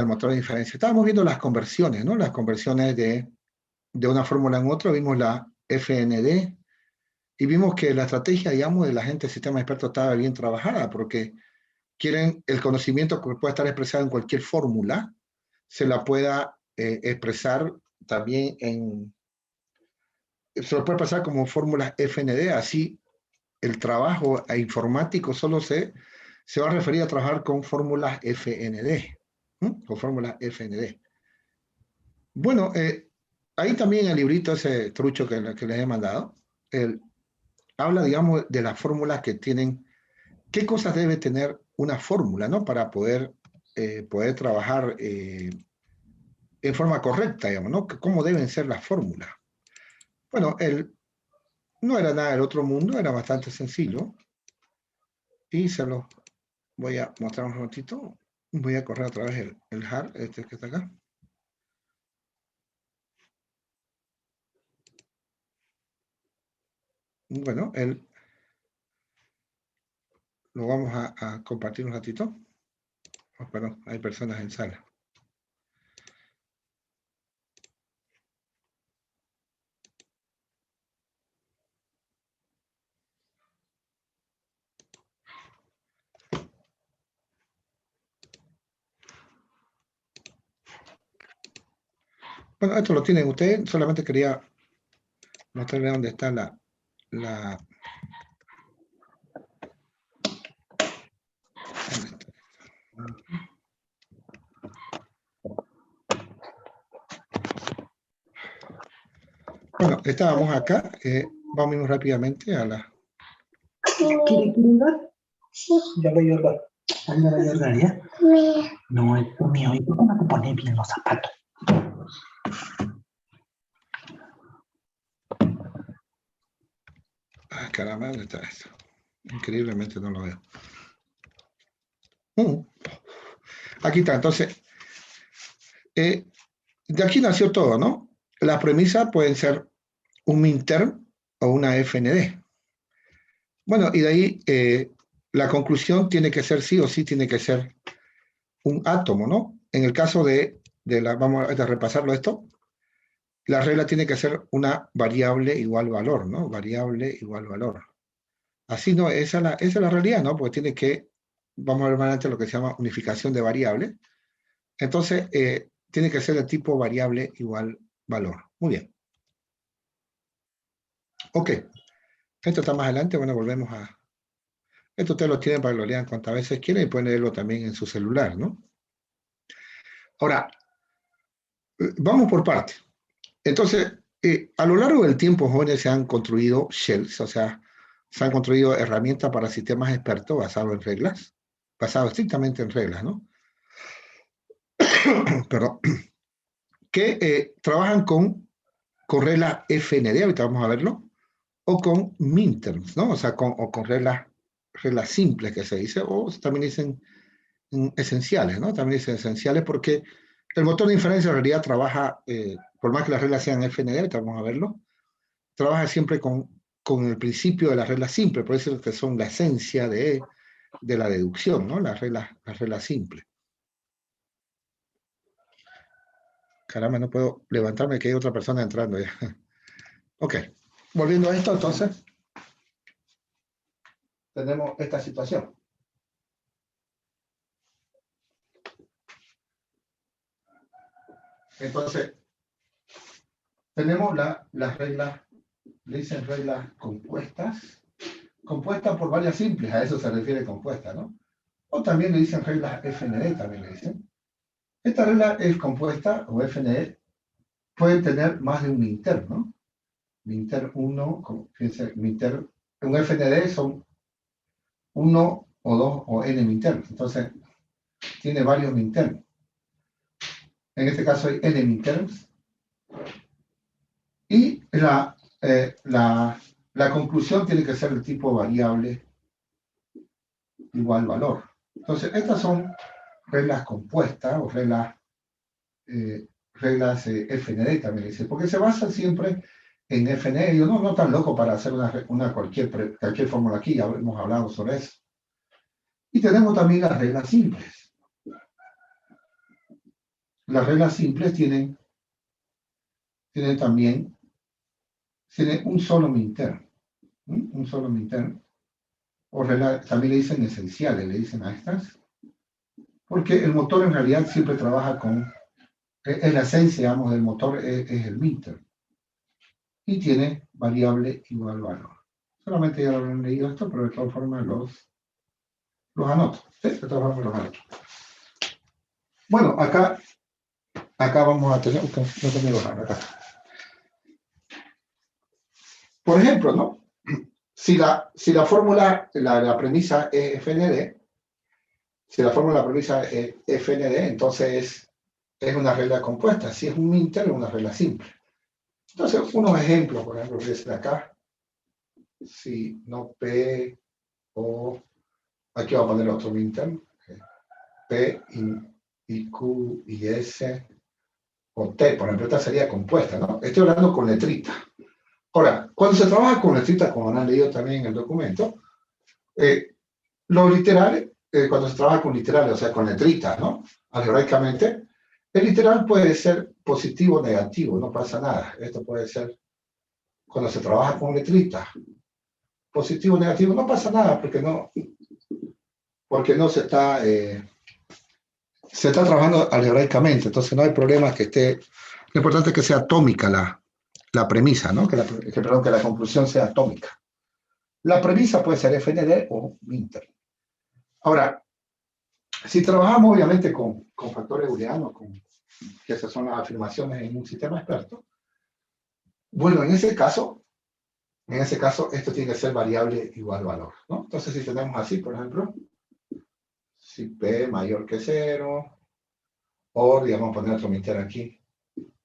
el motor de diferencia. Estábamos viendo las conversiones, ¿no? Las conversiones de una fórmula en otra. Vimos la FND y vimos que la estrategia, digamos, de la gente del sistema experto estaba bien trabajada porque quieren el conocimiento que puede estar expresado en cualquier fórmula, se la pueda expresar también se lo puede pasar como fórmulas FND, así el trabajo informático solo se va a referir a trabajar con fórmulas FND, con fórmulas FND. Bueno, ahí también el librito ese trucho que les he mandado, habla, digamos, de las fórmulas que tienen, qué cosas debe tener una fórmula, ¿no? Para poder trabajar en forma correcta, digamos, ¿no? ¿Cómo deben ser las fórmulas? Bueno, no era nada del otro mundo, era bastante sencillo. Y se lo voy a mostrar un ratito. Voy a correr otra vez el HAR, este que está acá. Bueno, lo vamos a compartir un ratito. Oh, perdón, hay personas en sala. Bueno, esto lo tienen ustedes, solamente quería mostrarles dónde está la Bueno, estábamos acá, vamos rápidamente a la... ¿Quiere llorar? Sí. Ya voy a llorar. Anda a llorar, ¿ya? No, es mío. ¿Y por qué no te pones bien los zapatos? Ah, caramba, ¿dónde está esto? Increíblemente no lo veo. Aquí está, entonces, de aquí nació todo, ¿no? Las premisas pueden ser un minterm o una FND. Bueno, y de ahí la conclusión tiene que ser sí o sí, tiene que ser un átomo, ¿no? En el caso vamos a repasarlo esto, la regla tiene que ser una variable igual valor, ¿no? Variable igual valor. Así no, esa es la realidad, ¿no? Porque vamos a ver más adelante lo que se llama unificación de variable. Entonces, tiene que ser de tipo variable igual valor. Muy bien. Ok. Esto está más adelante, bueno, volvemos a... Esto ustedes lo tienen para que lo lean cuantas veces quieran y pueden leerlo también en su celular, ¿no? Ahora, vamos por partes. Entonces, a lo largo del tiempo, jóvenes, se han construido shells, o sea, se han construido herramientas para sistemas expertos basados en reglas, basados estrictamente en reglas, ¿no? Perdón. Que trabajan con reglas FND, ahorita vamos a verlo, o con minterms, ¿no? O sea, con reglas simples que se dice, o también dicen esenciales, ¿no? También dicen esenciales porque el motor de inferencia en realidad trabaja, por más que las reglas sean FND, ahorita vamos a verlo, trabaja siempre con el principio de las reglas simples, por eso que son la esencia de la deducción, ¿no? Las reglas simples. Caramba, no puedo levantarme que hay otra persona entrando ya. Ok, volviendo a esto, entonces, tenemos esta situación. Entonces, tenemos las reglas, le dicen reglas compuestas por varias simples, a eso se refiere compuesta, ¿no? O también le dicen reglas FND, también le dicen. Esta regla es compuesta, o FND, puede tener más de un minterm, ¿no? Minterm 1, fíjense, minterm, un FND son 1 o 2 o n minterms, entonces tiene varios minterms. En este caso hay n minterms. Y la conclusión tiene que ser el tipo variable igual valor. Entonces, estas son reglas compuestas o reglas FND también dice, porque se basan siempre en FND. Yo no tan loco para hacer cualquier fórmula aquí, ya hemos hablado sobre eso. Y tenemos también las reglas simples. las reglas simples tienen también un solo minterm. Un solo minterm. O también le dicen esenciales, le dicen a estas. Porque el motor en realidad siempre trabaja con, es la esencia, digamos, del motor, es el minterm. Y tiene variable igual valor. Solamente ya lo habrán leído esto, pero de todas formas los anoto. ¿Sí? De todas formas los anoto. Bueno, acá vamos a tener, no tengo acá. Por ejemplo, ¿no? Si la fórmula, la premisa es FND, si la fórmula, la premisa es FND, entonces es una regla compuesta. Si es un minter, es una regla simple. Entonces, unos ejemplos, por ejemplo, voy a decir acá, si no P o, aquí voy a poner otro minter, P y Q y S o T, por ejemplo, esta sería compuesta, ¿no? Estoy hablando con letrita. Ahora, cuando se trabaja con letrita, como han leído también en el documento, los literales, cuando se trabaja con literales, o sea, con letritas, ¿no? Algebraicamente, el literal puede ser positivo o negativo, no pasa nada. Esto puede ser, cuando se trabaja con letritas, positivo o negativo, no pasa nada, porque no se está trabajando algebraicamente, entonces no hay problema que esté. Lo importante es que sea atómica la premisa, ¿no? Que la conclusión sea atómica. La premisa puede ser FND o minter. Ahora, si trabajamos obviamente con factores booleanos, que esas son las afirmaciones en un sistema experto, bueno, en ese caso, esto tiene que ser variable igual valor, ¿no? Entonces, si tenemos así, por ejemplo, si P mayor que 0, o, digamos, poner otro minter aquí,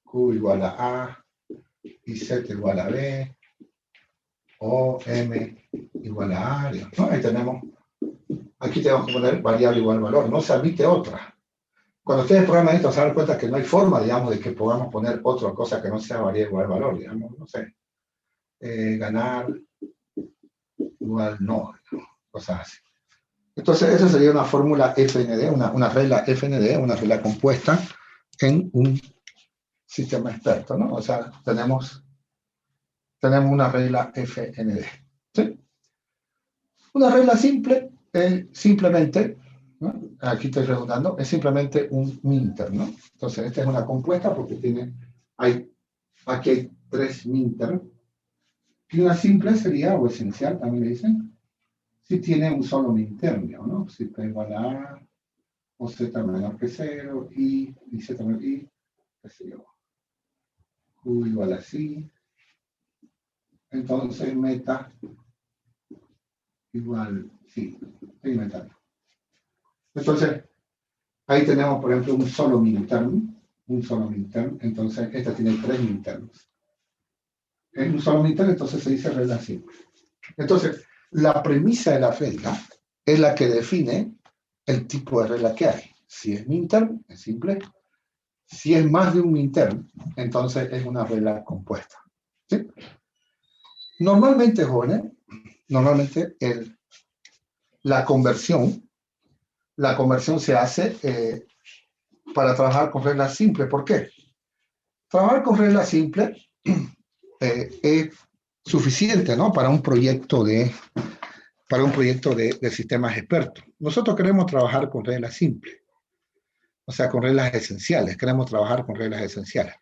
Q igual a y Z igual a B, o M igual a A, ¿no? Ahí tenemos, aquí tenemos que poner variable igual valor, no se admite otra. Cuando ustedes programan esto, se dan cuenta que no hay forma, digamos, de que podamos poner otra cosa que no sea variable igual valor, digamos, no sé, ganar igual no, cosas así. Entonces, esa sería una fórmula FND, una regla FND, una regla compuesta en un sistema experto, ¿no? O sea, tenemos una regla FND. ¿Sí? Una regla simple es simplemente, ¿no? Aquí estoy redundando, es simplemente un minter, ¿no? Entonces, esta es una compuesta porque aquí hay 3 minter. Y una simple sería, o esencial, también le dicen, si tiene un solo mintermio, ¿no? Si P igual a A, o Z menor que 0, y Z menor y, qué sé yo, Q igual a sí. Entonces, meta igual, sí, estoy inventando. Entonces, ahí tenemos, por ejemplo, un solo minterm, entonces esta tiene 3 minterms. En un solo minterm, entonces se dice regla simple. Entonces, la premisa de la regla es la que define el tipo de regla que hay. Si es minterm, es simple. Si es más de un minterm, entonces es una regla compuesta. ¿Sí? Normalmente, jóvenes, la conversión se hace para trabajar con reglas simples. ¿Por qué? Trabajar con reglas simples es suficiente, ¿no? Para un proyecto de sistemas expertos. Nosotros queremos trabajar con reglas simples, o sea, con reglas esenciales. Queremos trabajar con reglas esenciales.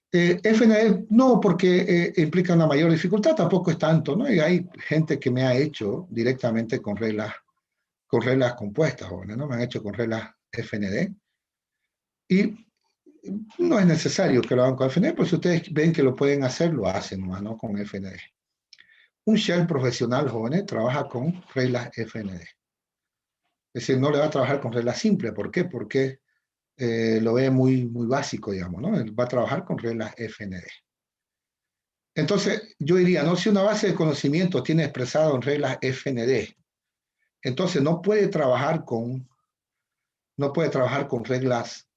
FND no, porque implica una mayor dificultad, tampoco es tanto, ¿no? Y hay gente que me ha hecho directamente con reglas compuestas, ¿no? Me han hecho con reglas FND. Y no es necesario que lo hagan con FND, pues si ustedes ven que lo pueden hacer, lo hacen nomás, ¿no? Con FND. Un shell profesional, jóvenes, trabaja con reglas FND. Es decir, no le va a trabajar con reglas simples. ¿Por qué? Porque lo ve muy, muy básico, digamos, ¿no? Él va a trabajar con reglas FND. Entonces, yo diría, ¿no? Si una base de conocimiento tiene expresado en reglas FND, entonces no puede trabajar con reglas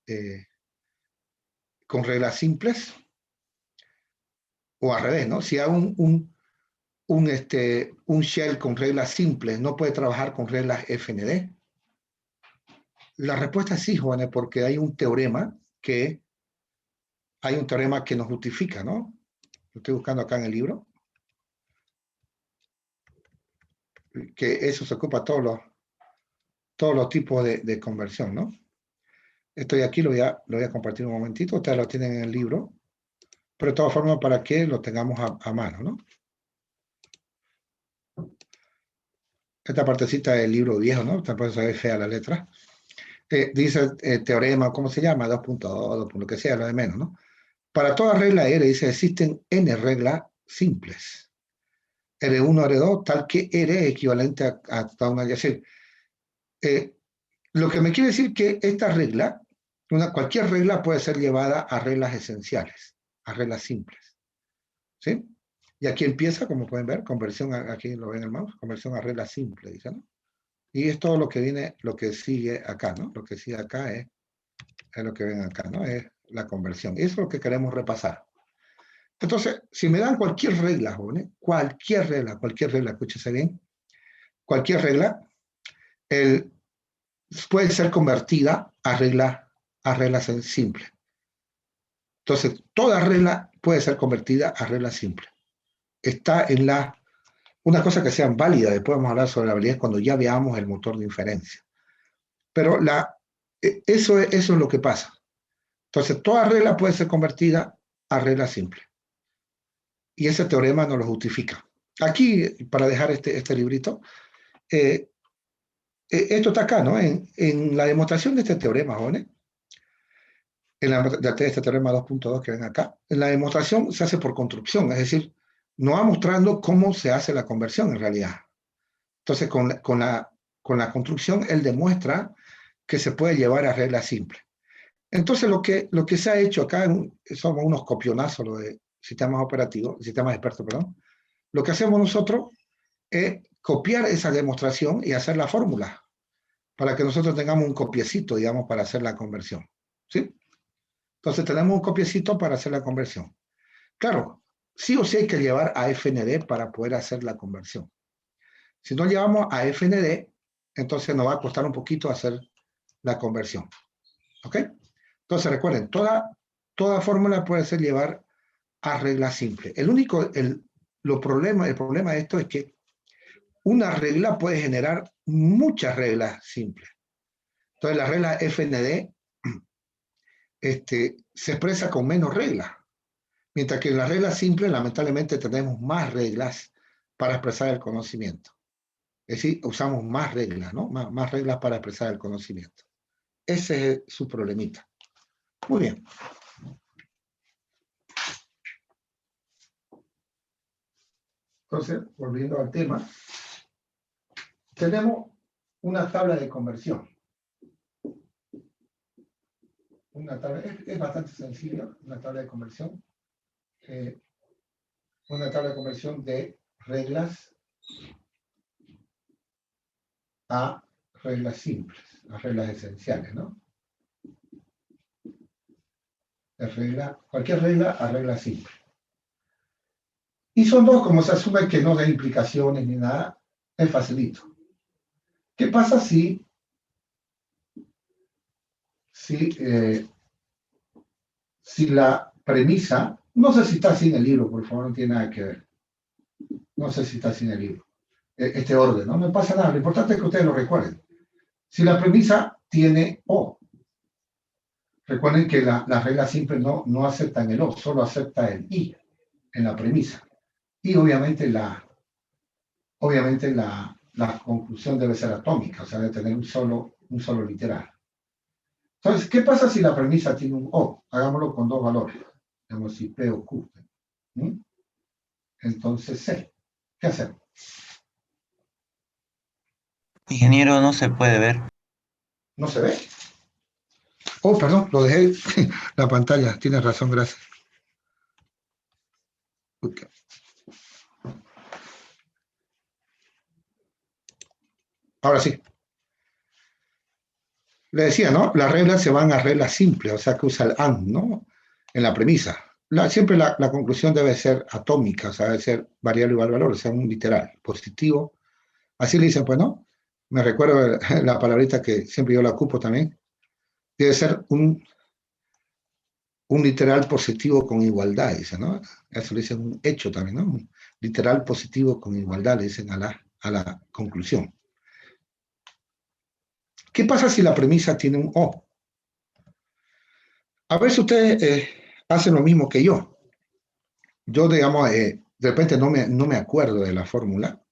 simples, o al revés, ¿no? Si hay un shell con reglas simples no puede trabajar con reglas FND, La respuesta es sí, jóvenes, porque hay un teorema que nos justifica, ¿no? Lo estoy buscando acá en el libro. Que eso se ocupa todos los tipos de conversión, ¿no? Esto de aquí lo voy a compartir un momentito. Ustedes lo tienen en el libro. Pero de todas formas, para que lo tengamos a mano, ¿no? Esta partecita del libro viejo, ¿no? Tampoco se ve fea la letra. Dice teorema, ¿cómo se llama? 2.2, lo que sea, lo de menos, ¿no? Para toda regla R, dice, existen n reglas simples. R1, R2, tal que R es equivalente a una. Es decir, lo que me quiere decir que esta regla, cualquier regla puede ser llevada a reglas esenciales, a reglas simples. ¿Sí? Y aquí empieza, como pueden ver, conversión, aquí lo ven en el mouse, conversión a regla simple, dice, ¿no? Y es todo lo que viene, lo que sigue acá, ¿no? Lo que sigue acá es lo que ven acá, ¿no? Es la conversión. Eso es lo que queremos repasar. Entonces, si me dan cualquier regla, jóvenes, cualquier regla, escúchese bien, cualquier regla, puede ser convertida a reglas simples. Entonces, toda regla puede ser convertida a regla simple. Está en una cosa que sean válidas, después vamos a hablar sobre la validez cuando ya veamos el motor de inferencia. Pero eso es lo que pasa. Entonces, toda regla puede ser convertida a regla simple. Y ese teorema nos lo justifica. Aquí, para dejar este librito, esto está acá, ¿no? En la demostración de este teorema, jóvenes, de este teorema 2.2 que ven acá, en la demostración se hace por construcción, es decir, nos va mostrando cómo se hace la conversión en realidad. Entonces, con la construcción, él demuestra que se puede llevar a regla simple. Entonces, lo que se ha hecho acá, somos unos copionazos de sistemas operativos, sistemas expertos, perdón. Lo que hacemos nosotros es copiar esa demostración y hacer la fórmula para que nosotros tengamos un copiecito, digamos, para hacer la conversión. ¿Sí? Entonces, tenemos un copiecito para hacer la conversión. Claro, sí o sí hay que llevar a FND para poder hacer la conversión. Si no llevamos a FND, entonces nos va a costar un poquito hacer la conversión. ¿Ok? Entonces recuerden, toda fórmula puede ser llevar a regla simple. El problema de esto es que una regla puede generar muchas reglas simples. Entonces la regla FND se expresa con menos reglas. Mientras que en la regla simple, lamentablemente, tenemos más reglas para expresar el conocimiento. Es decir, usamos más reglas, ¿no? Más reglas para expresar el conocimiento. Ese es su problemita. Muy bien. Entonces, volviendo al tema, tenemos una tabla de conversión. Es bastante sencilla, una tabla de conversión. Una tabla de conversión de reglas a reglas simples, a reglas esenciales, ¿no? Cualquier regla a regla simple. Y son dos, como se asume que no da implicaciones ni nada, es facilito. ¿Qué pasa si la premisa, no sé si está así en el libro, por favor, no tiene nada que ver. No sé si está así en el libro. Este orden, ¿no? No pasa nada, lo importante es que ustedes lo recuerden. Si la premisa tiene O, recuerden que la regla simple no acepta el O, solo acepta el I en la premisa. Y obviamente la conclusión debe ser atómica, o sea, debe tener un solo literal. Entonces, ¿qué pasa si la premisa tiene un O? Hagámoslo con dos valores, digamos si P o Q. ¿Mm? Entonces, C. ¿Qué hacemos? Ingeniero, no se puede ver. ¿No se ve? Oh, perdón, lo dejé la pantalla. Tienes razón, gracias. Okay. Ahora sí. Le decía, ¿no? Las reglas se van a reglas simples, o sea que usa el AND, ¿no? En la premisa. Siempre la conclusión debe ser atómica, o sea, debe ser variable igual valor, o sea, un literal, positivo. Así le dicen, pues, ¿no? me recuerdo la palabrita que siempre yo la ocupo también, debe ser un literal positivo con igualdad, dice, ¿no? Eso le dicen un hecho también, ¿no? Un literal positivo con igualdad, le dicen a la conclusión. ¿Qué pasa si la premisa tiene un O? A ver si ustedes hacen lo mismo que yo. Yo, digamos, de repente no me acuerdo de la fórmula.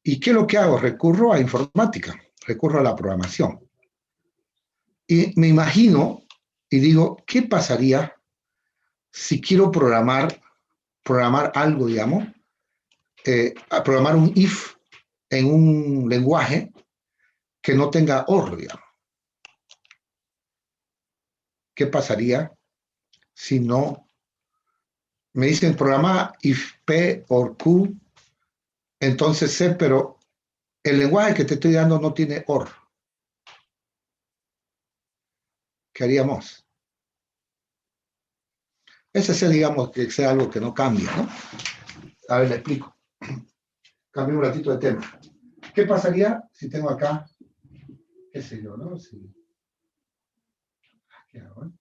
¿Y qué es lo que hago? Recurro a informática, recurro a la programación. Y me imagino y digo, ¿qué pasaría si quiero programar algo, digamos, a programar un if en un lenguaje que no tenga OR, digamos? ¿Qué pasaría si no me dicen programar if P or Q, entonces C, pero el lenguaje que te estoy dando no tiene OR? ¿Qué haríamos? Ese sea, digamos, que sea algo que no cambia, ¿no? A ver, le explico. Cambio un ratito de tema. ¿Qué pasaría si tengo acá, qué sé yo, ¿no? ¿Qué hago?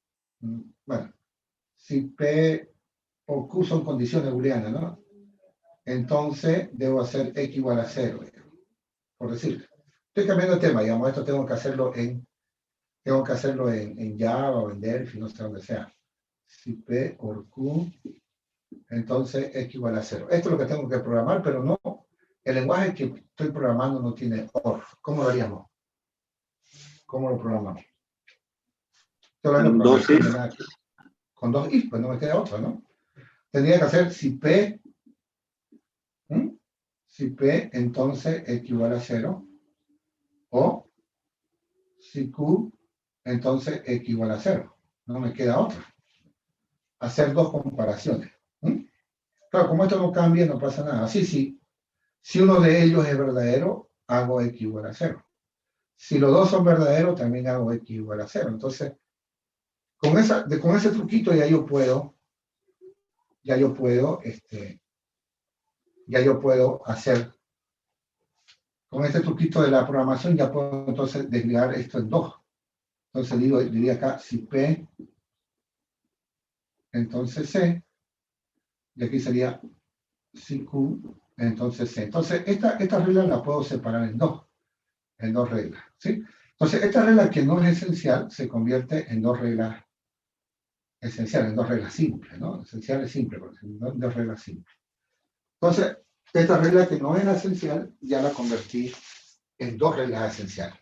Bueno, si P o Q son condiciones booleanas, ¿no? Entonces debo hacer X igual a 0, digamos, por decir. Estoy cambiando de tema, digamos, esto tengo que hacerlo en Java o en Delphi, no sé dónde sea. Si P por Q, entonces X igual a 0. Esto es lo que tengo que programar, pero no, el lenguaje que estoy programando no tiene OR. ¿Cómo lo haríamos? ¿Cómo lo programamos? Estoy hablando de programación, con dos if, pues no me queda otra, ¿no? Tendría que hacer si P, si P, entonces X igual a 0, o si Q, entonces X igual a 0. No me queda otra. Hacer dos comparaciones. Claro, como esto no cambia, no pasa nada. Así sí. Si uno de ellos es verdadero, hago X igual a 0. Si los dos son verdaderos, también hago X igual a 0. Entonces, con ese truquito ya yo puedo hacer, con este truquito de la programación, ya puedo entonces desviar esto en dos. Entonces diría acá, si P, entonces C, y aquí sería si Q, entonces C. Entonces, esta regla la puedo separar en dos reglas, ¿sí? Entonces, esta regla que no es esencial se convierte en dos reglas esenciales, en dos reglas simples, ¿no? Esencial es simple, porque son dos reglas simples. Entonces, esta regla que no era esencial, ya la convertí en dos reglas esenciales.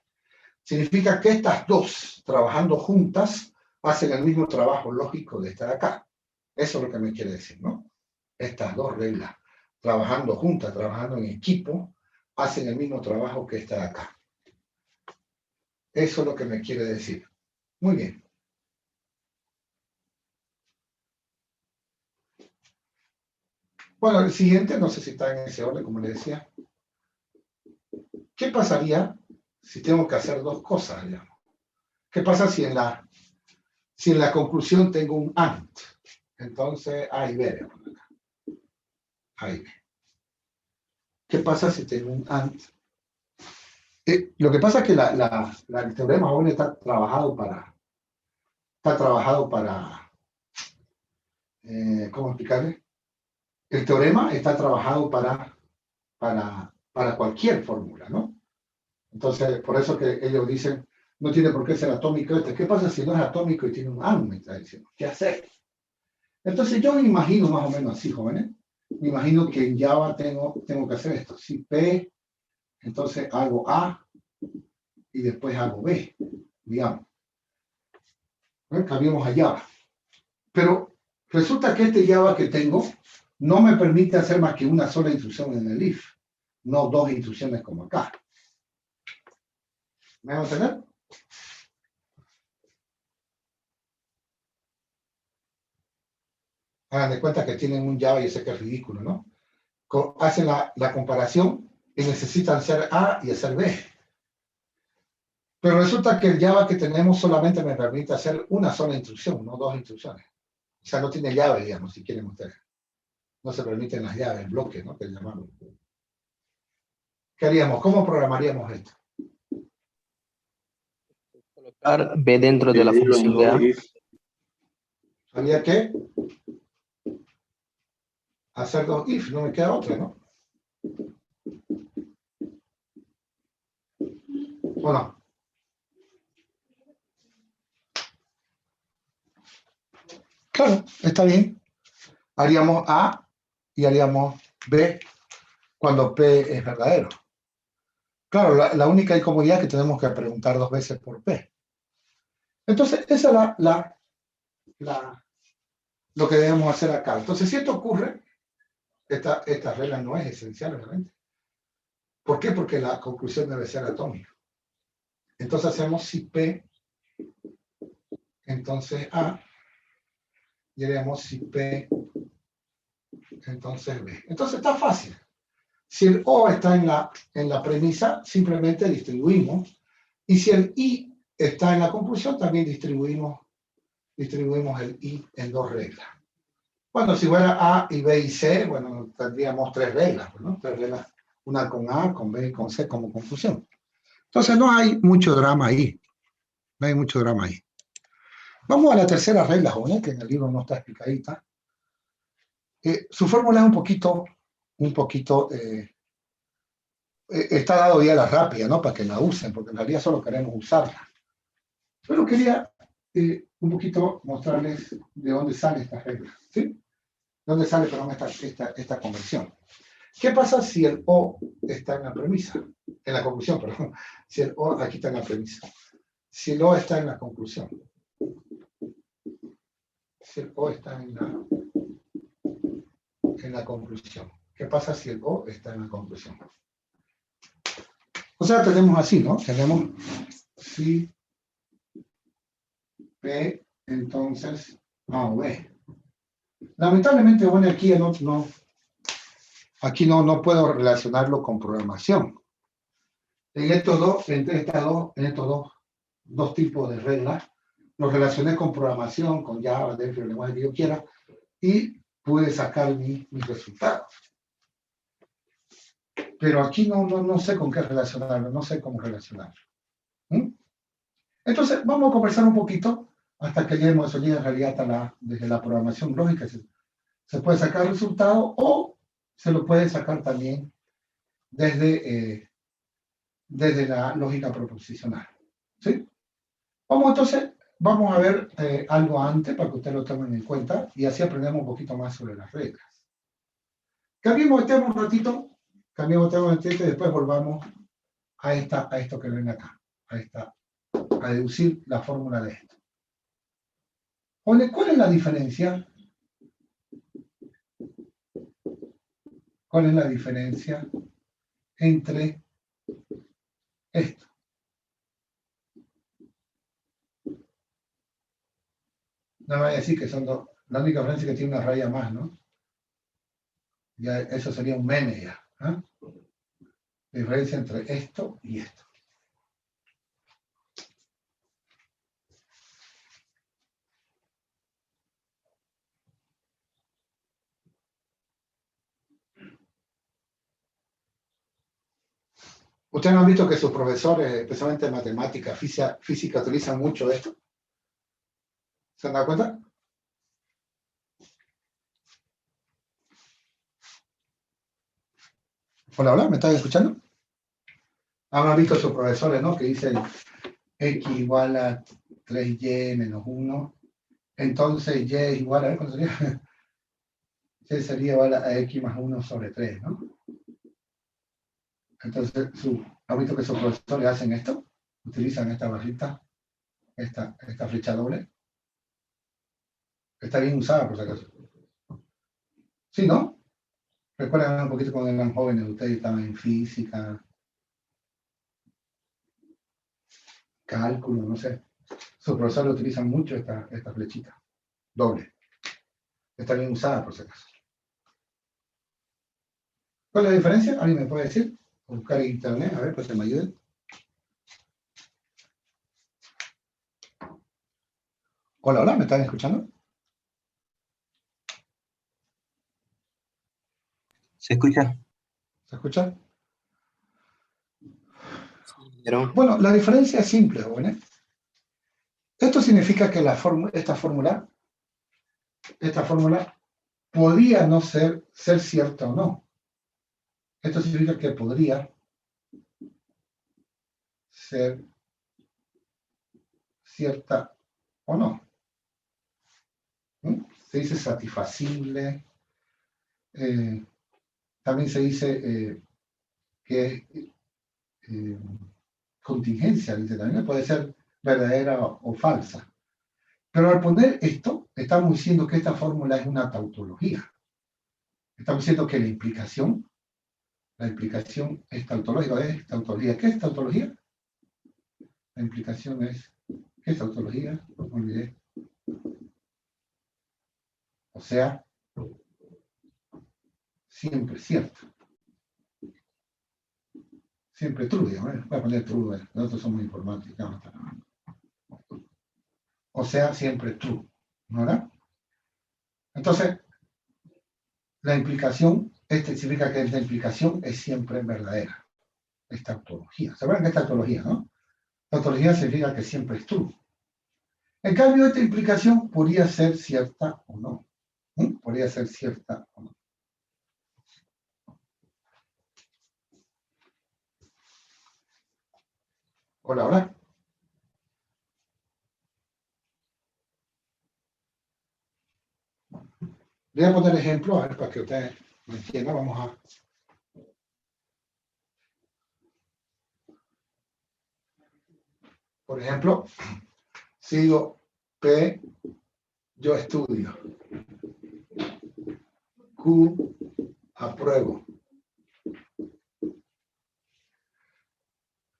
Significa que estas dos, trabajando juntas, hacen el mismo trabajo lógico de estar acá. Eso es lo que me quiere decir, ¿no? Estas dos reglas, trabajando juntas, trabajando en equipo, hacen el mismo trabajo que está acá. Eso es lo que me quiere decir. Muy bien. Bueno, el siguiente, no sé si está en ese orden, como le decía. ¿Qué pasaría si tengo que hacer dos cosas, digamos? ¿Qué pasa si en la conclusión tengo un AND? Entonces, A y B, digamos, acá. A y B. ¿Qué pasa si tengo un AND? Lo que pasa es que el teorema aún está trabajado para, ¿cómo explicarle? El teorema está trabajado para cualquier fórmula, ¿no? Entonces, por eso que ellos dicen, no tiene por qué ser atómico este. ¿Qué pasa si no es atómico y tiene un AND? Me está diciendo, ¿qué hacer? Entonces, yo me imagino más o menos así, jóvenes. Me imagino que en Java tengo que hacer esto. Si P, entonces hago A y después hago B, digamos. Cambiamos a Java. Pero resulta que este Java que tengo no me permite hacer más que una sola instrucción en el if, no dos instrucciones como acá. ¿Me van a entender? Hagan de cuenta que tienen un Java y yo sé que es ridículo, ¿no? Hacen la comparación y necesitan hacer A y hacer B. Pero resulta que el Java que tenemos solamente me permite hacer una sola instrucción, no dos instrucciones. O sea, no tiene llave, digamos, si quieren ustedes. No se permiten las llaves, bloques, ¿no? Que llamamos. ¿Qué haríamos? ¿Cómo programaríamos esto? B dentro de la función de A. Había que hacer dos if, no me queda otra, ¿no? ¿O no? Claro, está bien. Haríamos A y haríamos B cuando P es verdadero. Claro, la única incomodidad es que tenemos que preguntar dos veces por P. Entonces, esa es lo que debemos hacer acá. Entonces, si esto ocurre, esta regla no es esencial, obviamente. ¿Por qué? Porque la conclusión debe ser atómica. Entonces hacemos si P, entonces A, y haríamos si P, entonces B. Entonces está fácil. Si el O está en la premisa, simplemente distribuimos. Y si el I está en la conclusión, también distribuimos el I en dos reglas. Bueno, si fuera A y B y C, bueno, tendríamos tres reglas, ¿no? Tres reglas, una con A, con B y con C como conclusión. Entonces no hay mucho drama ahí. No hay mucho drama ahí. Vamos a la tercera regla, jóvenes, que en el libro no está explicadita. Su fórmula es un poquito está dado ya la rápida, ¿no? Para que la usen, porque en realidad solo queremos usarla. Pero quería un poquito mostrarles de dónde sale esta regla, ¿sí? ¿De dónde sale, perdón, esta conversión? ¿Qué pasa si el O está en la premisa? En la conclusión, perdón. Si el O aquí está en la premisa. Si el O está en la conclusión. Si el O está en la conclusión. ¿Qué pasa si el O está en la conclusión? O sea, tenemos así, ¿no? Tenemos si P, entonces A o B. Lamentablemente, bueno, aquí no puedo relacionarlo con programación. Entre estos dos tipos de reglas, los relacioné con programación, con Java, dentro del lenguaje que yo quiera, y pude sacar mis resultados. Pero aquí no sé con qué relacionarlo, no sé cómo relacionarlo. ¿Mm? Entonces, vamos a conversar un poquito hasta que lleguemos a en realidad desde la programación lógica. Se puede sacar resultado o se lo puede sacar también desde la lógica proposicional. ¿Sí? Vamos a ver algo antes para que ustedes lo tomen en cuenta y así aprendemos un poquito más sobre las reglas. Cambiemos de tema un ratito, y después volvamos a esto que ven acá, a deducir la fórmula de esto. ¿Cuál es la diferencia? ¿Cuál es la diferencia entre esto? No me voy a decir que son dos. La única diferencia es que tiene una raya más, ¿no? Ya eso sería un mene ya. ¿Eh? La diferencia entre esto y esto. Ustedes no han visto que sus profesores, especialmente en matemática, física, utilizan mucho esto. ¿Se han dado cuenta? Hola, hola, ¿me están escuchando? Han visto sus profesores, ¿no? Que dicen x igual a 3y menos 1. Entonces y es igual a, ¿cuánto sería? Y sería igual a x más 1 sobre 3, ¿no? Entonces, ¿han visto que sus profesores hacen esto? Utilizan esta barrita, esta flecha doble. Está bien usada, por si acaso. ¿Sí, no? Recuerdan un poquito cuando eran jóvenes, ustedes estaban en física, cálculo, no sé. Sus profesores utilizan mucho esta flechita doble. Está bien usada, por si acaso. ¿Cuál es la diferencia? ¿Alguien me puede decir? Buscar en internet, a ver, pues se me ayude. Hola, hola, ¿me están escuchando? ¿Se escucha? ¿Se escucha? Pero Bueno, la diferencia es simple, jóvenes. Esto significa que esta fórmula podría no ser cierta o no. Esto significa que podría ser cierta o no. Se dice satisfacible. También se dice que contingencia, también puede ser verdadera o falsa. Pero al poner esto, estamos diciendo que esta fórmula es una tautología. Estamos diciendo que la implicación es tautología. ¿Qué es tautología? La implicación es, ¿qué es tautología? No me olvidé. O sea, siempre cierto. Siempre true, digamos. Voy a poner true, nosotros somos informáticos. O sea, siempre true, ¿verdad? Entonces, la implicación, significa que la implicación es siempre verdadera. Es tautología. ¿Saben qué es tautología, no? Tautología significa que siempre es true. En cambio, esta implicación podría ser cierta o no. Podría ser cierta o no. Hola, hola. Voy a poner ejemplos, a ver, para que ustedes me entiendan. Vamos a... Por ejemplo, si digo P, yo estudio. Q, apruebo.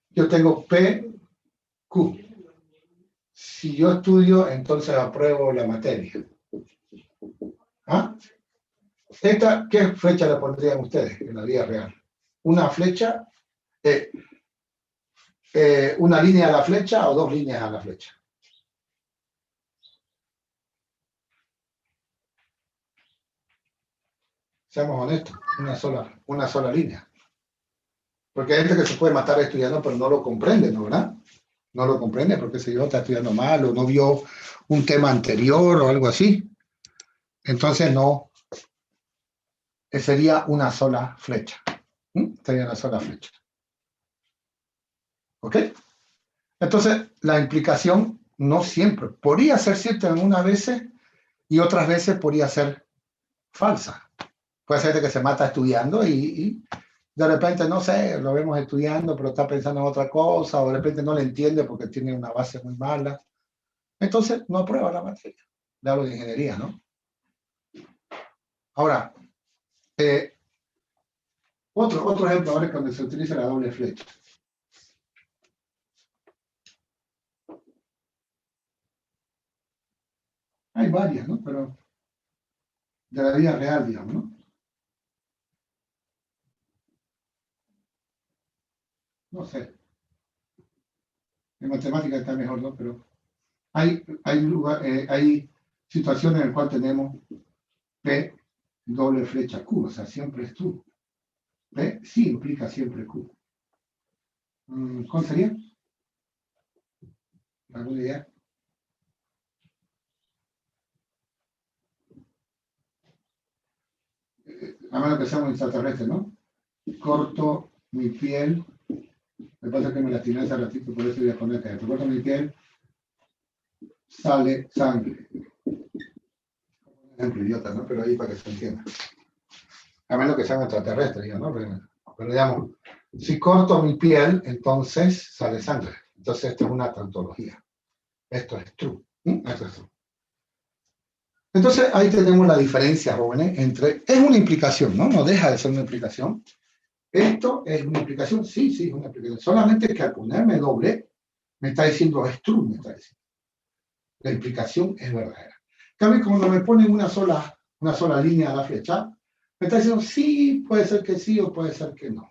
Yo tengo P, Q. Si yo estudio, entonces apruebo la materia. ¿Ah? ¿Qué flecha le pondrían ustedes en la vida real? ¿Una flecha? ¿Una línea a la flecha o dos líneas a la flecha? Seamos honestos, una sola línea. Porque hay gente que se puede matar estudiando, pero no lo comprende, ¿no, verdad? No lo comprende porque si yo está estudiando mal o no vio un tema anterior o algo así. Entonces no, sería una sola flecha. Sería una sola flecha. ¿Ok? Entonces, la implicación no siempre. Podría ser cierta algunas veces y otras veces podría ser falsa. Puede ser que se mata estudiando y de repente, no sé, lo vemos estudiando, pero está pensando en otra cosa, o de repente no le entiende porque tiene una base muy mala. Entonces, no aprueba la materia. Le hablo de ingeniería, ¿no? Ahora, otro ejemplo ahora es cuando se utiliza la doble flecha. Hay varias, ¿no? Pero de la vida real, digamos, ¿no? No sé. En matemáticas está mejor, ¿no? Pero hay situaciones en las cuales tenemos P doble flecha Q, o sea, siempre es true. P sí implica siempre Q. ¿Cuál sería? ¿Alguna idea? A menos que seamos extraterrestres, ¿no? Corto mi piel. Me pasa que me lastimé hace ratito, por eso voy a poner que corto mi piel, sale sangre. Un ejemplo idiota, ¿no? Pero ahí para que se entienda. A menos que sean extraterrestres, ¿no? Pero digamos, si corto mi piel, entonces sale sangre. Entonces esto es una tautología. Esto es true. Esto es true. Entonces ahí tenemos la diferencia, jóvenes, entre... Es una implicación, ¿no? No deja de ser una implicación. ¿Esto es una implicación? Sí, es una implicación. Solamente que al ponerme doble, me está diciendo es true, me está diciendo. La implicación es verdadera. Cambio, cuando me ponen una sola línea a la flecha, me está diciendo sí, puede ser que sí o puede ser que no.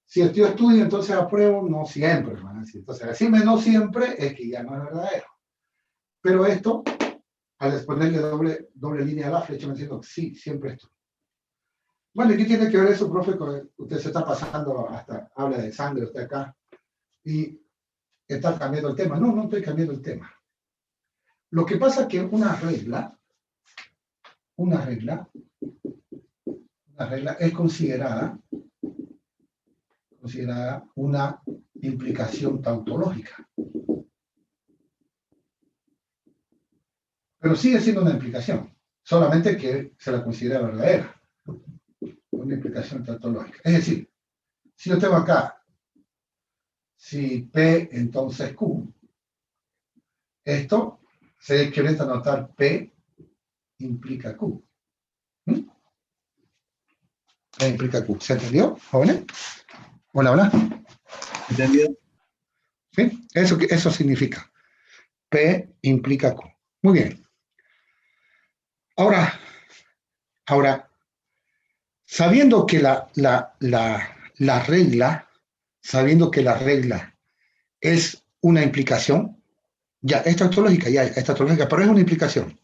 Si yo estudio, entonces apruebo, no siempre. Entonces, decirme no siempre es que ya no es verdadero. Pero esto, al ponerle doble línea a la flecha, me está diciendo sí, siempre esto. Bueno, ¿qué tiene que ver eso, profe? Usted se está pasando hasta, habla de sangre usted acá. Y está cambiando el tema. No, no estoy cambiando el tema. Lo que pasa es que una regla es considerada una implicación tautológica. Pero sigue siendo una implicación, solamente que se la considera verdadera. Una implicación tautológica. Es decir, si yo tengo acá, si P entonces Q, esto se equivalente a notar P implica Q. P implica Q. ¿Se entendió, jóvenes? Hola, hola. ¿Entendido? ¿Sí? Eso significa. P implica Q. Muy bien. Ahora, sabiendo que la regla es una implicación, ya, esta es tautológica, pero es una implicación.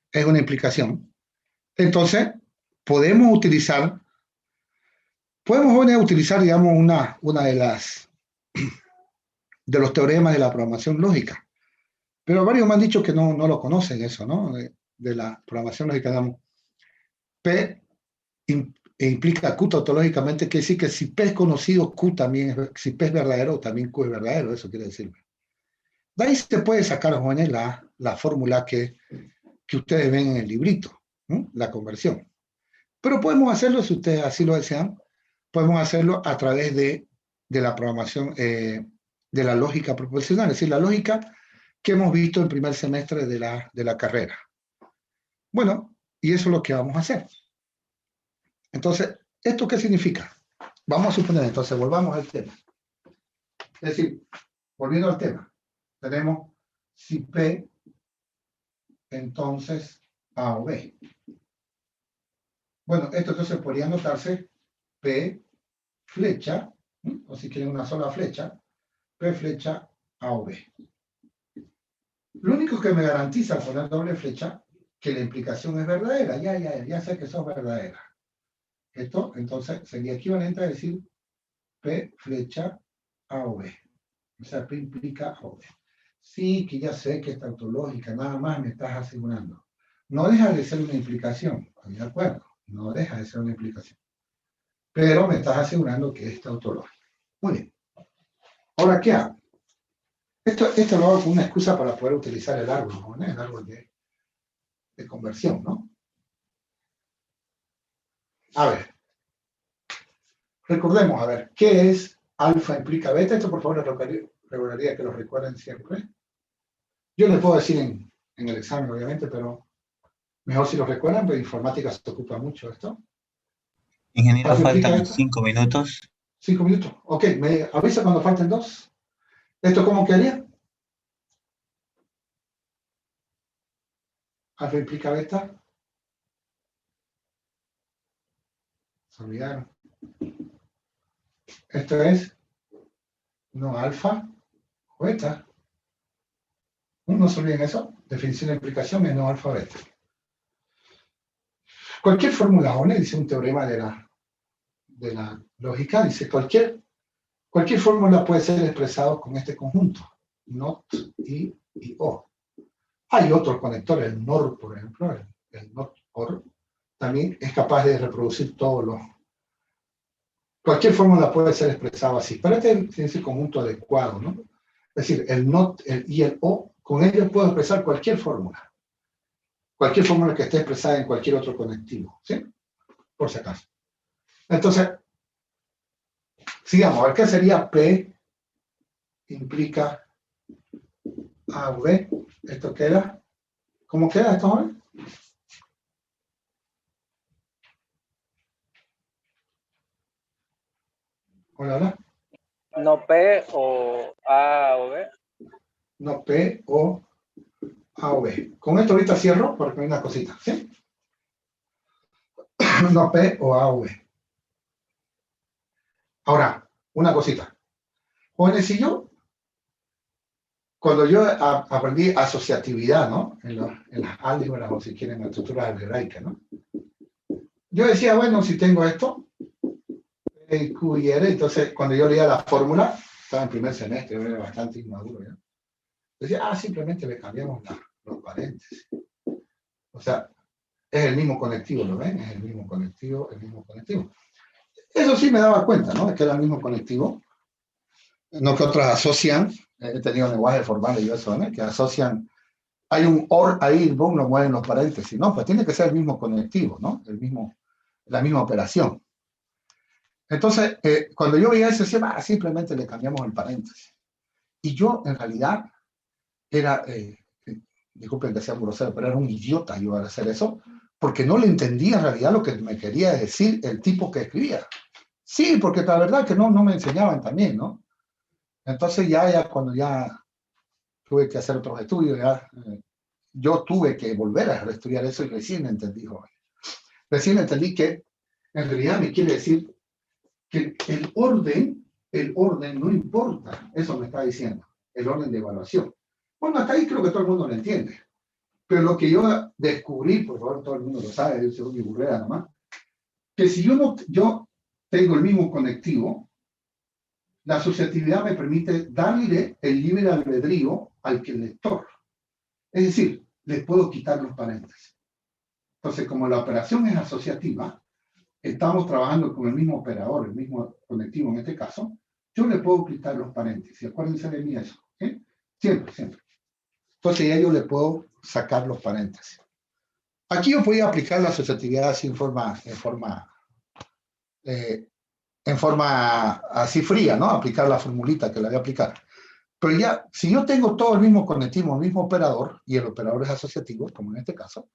Es una implicación. Entonces, podemos utilizar, digamos, una de los teoremas de la programación lógica. Pero varios me han dicho que no lo conocen eso, ¿no? De la programación lógica, digamos. P implica Q tautológicamente, quiere decir que si P es conocido, Q también si P es verdadero, también Q es verdadero, eso quiere decir. De ahí se puede sacar, jóvenes, la fórmula que ustedes ven en el librito, ¿no? La conversión. Pero podemos hacerlo, si ustedes así lo desean, podemos hacerlo a través de la programación, de la lógica proposicional, es decir, la lógica que hemos visto en primer semestre de la carrera. Bueno, y eso es lo que vamos a hacer. Entonces, ¿esto qué significa? Vamos a suponer, entonces, volvamos al tema. Es decir, volviendo al tema, tenemos si P, entonces A o B. Bueno, esto entonces podría anotarse P flecha, o si quieren una sola flecha, P flecha A o B. Lo único que me garantiza poner doble flecha, que la implicación es verdadera. Ya sé que eso es verdadera. Esto, entonces, sería equivalente a decir P flecha A o B. O sea, P implica A o B. Sí, que ya sé que es tautológica, nada más me estás asegurando. No deja de ser una implicación, ¿de acuerdo? No deja de ser una implicación. Pero me estás asegurando que es tautológica. Muy bien. Ahora, ¿qué hago? Esto lo hago con una excusa para poder utilizar el árbol, ¿no? El árbol de conversión, ¿no? A ver. Recordemos, a ver, ¿qué es alfa implica beta? Esto, por favor, les recordaría que lo recuerden siempre. Yo les puedo decir en el examen, obviamente, pero mejor si lo recuerdan, porque informática se ocupa mucho de esto. Ingeniero, Alfa implica faltan beta. 5 minutos. 5 minutos. Ok, me avisa cuando falten 2. ¿Esto cómo quedaría? Alfa implica beta. Se olvidaron. Esto es no alfa o beta. No se olviden eso. Definición de implicación es no alfa o beta. Cualquier fórmula ONE, dice un teorema de la lógica, dice cualquier fórmula puede ser expresado con este conjunto, NOT, I y O. Hay otros conectores, el NOR, por ejemplo, el NOT OR, también es capaz de reproducir todos los... Cualquier fórmula puede ser expresada así, pero este es el conjunto adecuado, ¿no? Es decir, el NOT, el I y el O, con ellos puedo expresar cualquier fórmula que esté expresada en cualquier otro conectivo, ¿sí? Por si acaso. Entonces, sigamos, a ver qué sería P implica A o B. ¿Esto queda? ¿Cómo queda esto, joven? Hola, hola. No P o A o B. No P o A o B. Con esto ahorita cierro porque hay una cosita, ¿sí? No P o A o B. Ahora, una cosita. Jóvenes, si yo, cuando yo aprendí asociatividad, ¿no? En las álgebras, o si quieren, la estructura algebraica, ¿no? Yo decía, bueno, si tengo esto, Q y R, entonces cuando yo leía la fórmula, estaba en primer semestre, yo era bastante inmaduro ya. Decía, simplemente le cambiamos los paréntesis. O sea, es el mismo conectivo, ¿lo ven? Es el mismo conectivo, el mismo conectivo. Eso sí me daba cuenta, ¿no? Es que era el mismo conectivo. No que otras asocian, he tenido lenguaje formal y eso, ¿no? Que asocian, hay un OR ahí, boom, lo mueven los paréntesis, ¿no? Pues tiene que ser el mismo conectivo, ¿no? La misma operación. Entonces, cuando yo veía eso, decía, simplemente le cambiamos el paréntesis. Y yo, en realidad, era, disculpen que sea grosero, pero era un idiota yo al hacer eso, porque no le entendía en realidad lo que me quería decir el tipo que escribía. Sí, porque la verdad que no me enseñaban también, ¿no? Entonces ya cuando ya tuve que hacer otros estudios, yo tuve que volver a estudiar eso y recién entendí, joven. Recién entendí que en realidad me quiere decir que el orden no importa, eso me está diciendo, el orden de evaluación. Bueno, hasta ahí creo que todo el mundo lo entiende. Pero lo que yo descubrí, por favor, todo el mundo lo sabe, yo soy mi burrera nomás, que si yo tengo el mismo conectivo, la asociatividad me permite darle el libre albedrío al lector. Es decir, le puedo quitar los paréntesis. Entonces, como la operación es asociativa, estamos trabajando con el mismo operador, el mismo conectivo en este caso, yo le puedo quitar los paréntesis. Acuérdense de mí eso. ¿Sí? Siempre. Entonces ya yo le puedo sacar los paréntesis. Aquí yo podía aplicar la asociatividad así en forma así fría, ¿no? Aplicar la formulita que la voy a aplicar. Pero ya, si yo tengo todo el mismo conectivo, el mismo operador, y el operador es asociativo, como en este caso,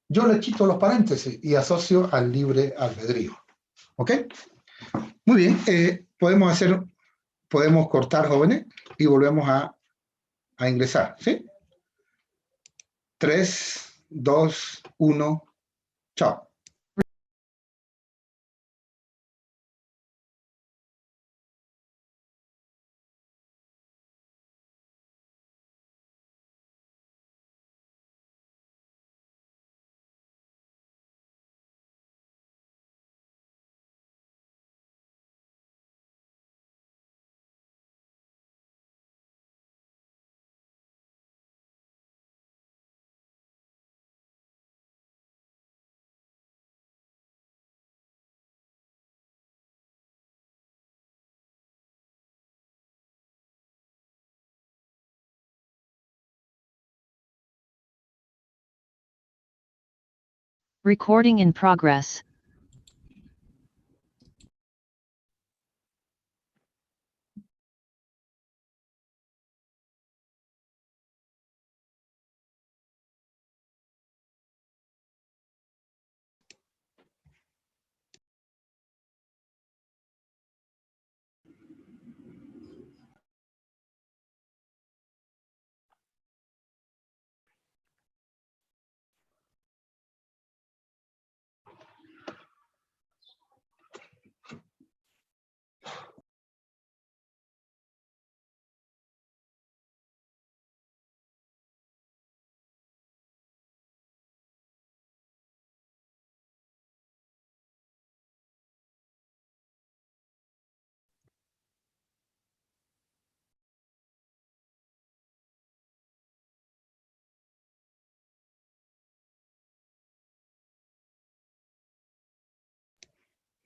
yo le quito los paréntesis y asocio al libre albedrío. ¿Ok? Muy bien, podemos cortar, jóvenes, y volvemos a ingresar, ¿sí? 3, 2, 1, chao. Recording in progress.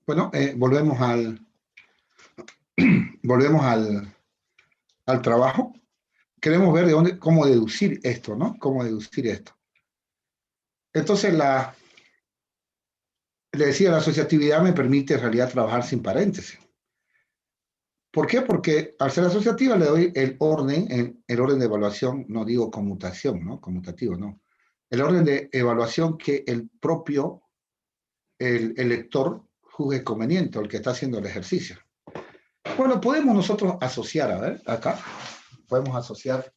Bueno, volvemos al trabajo. Queremos ver cómo deducir esto, ¿no? Cómo deducir esto. Entonces, le decía, la asociatividad me permite en realidad trabajar sin paréntesis. ¿Por qué? Porque al ser asociativa le doy el orden de evaluación, no digo conmutación, ¿no? Conmutativo, no. El orden de evaluación que el propio, el lector juzgue conveniente, o el que está haciendo el ejercicio. Bueno, podemos nosotros asociar, a ver, acá, podemos asociar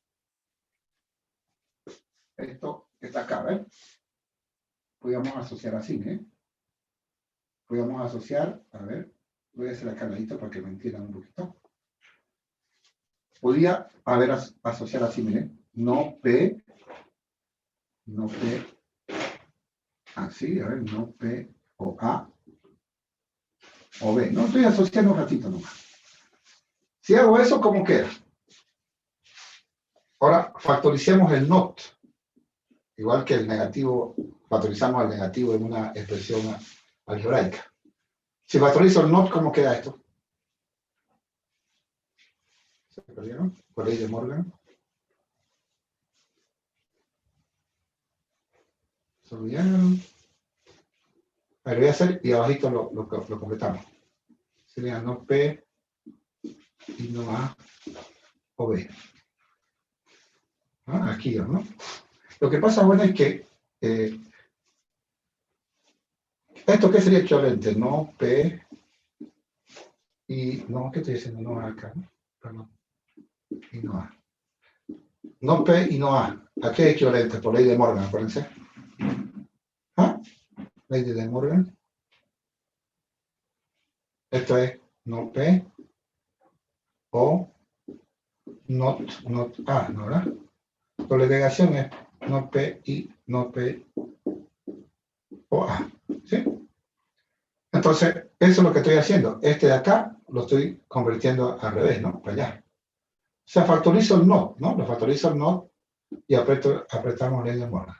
esto que está acá, ¿ver? Podríamos asociar así, ¿eh? Podríamos asociar, a ver, voy a hacer acá al ladito para que me entiendan un poquito. Podría asociar así, miren, no P, así, a ver, no P o A o B. No estoy asociando un ratito nomás. Si hago eso, ¿cómo queda? Ahora factoricemos el not. Igual que el negativo, factorizamos el negativo en una expresión algebraica. Si factorizo el not, ¿cómo queda esto? ¿Se perdieron? Por ley de Morgan. ¿Se olvidaron? Lo voy a hacer y abajito lo completamos. Sería no P y no A o B. Aquí, ¿no? Lo que pasa, bueno, es que ¿esto qué sería equivalente? No P y... No, ¿qué estoy diciendo? No A acá, ¿no? Perdón. Y no A. No P y no A. ¿A qué es equivalente? Por ley de Morgan, acuérdense. ¿Ah? Ley de Morgan. Esto es no P o not A, ¿no, verdad? La delegación es no P y no P o A, ¿sí? Entonces, eso es lo que estoy haciendo. Este de acá lo estoy convirtiendo al revés, ¿no? Para allá. O sea, factorizo el not, ¿no? Lo factorizo el not y apretamos ley de Morgan.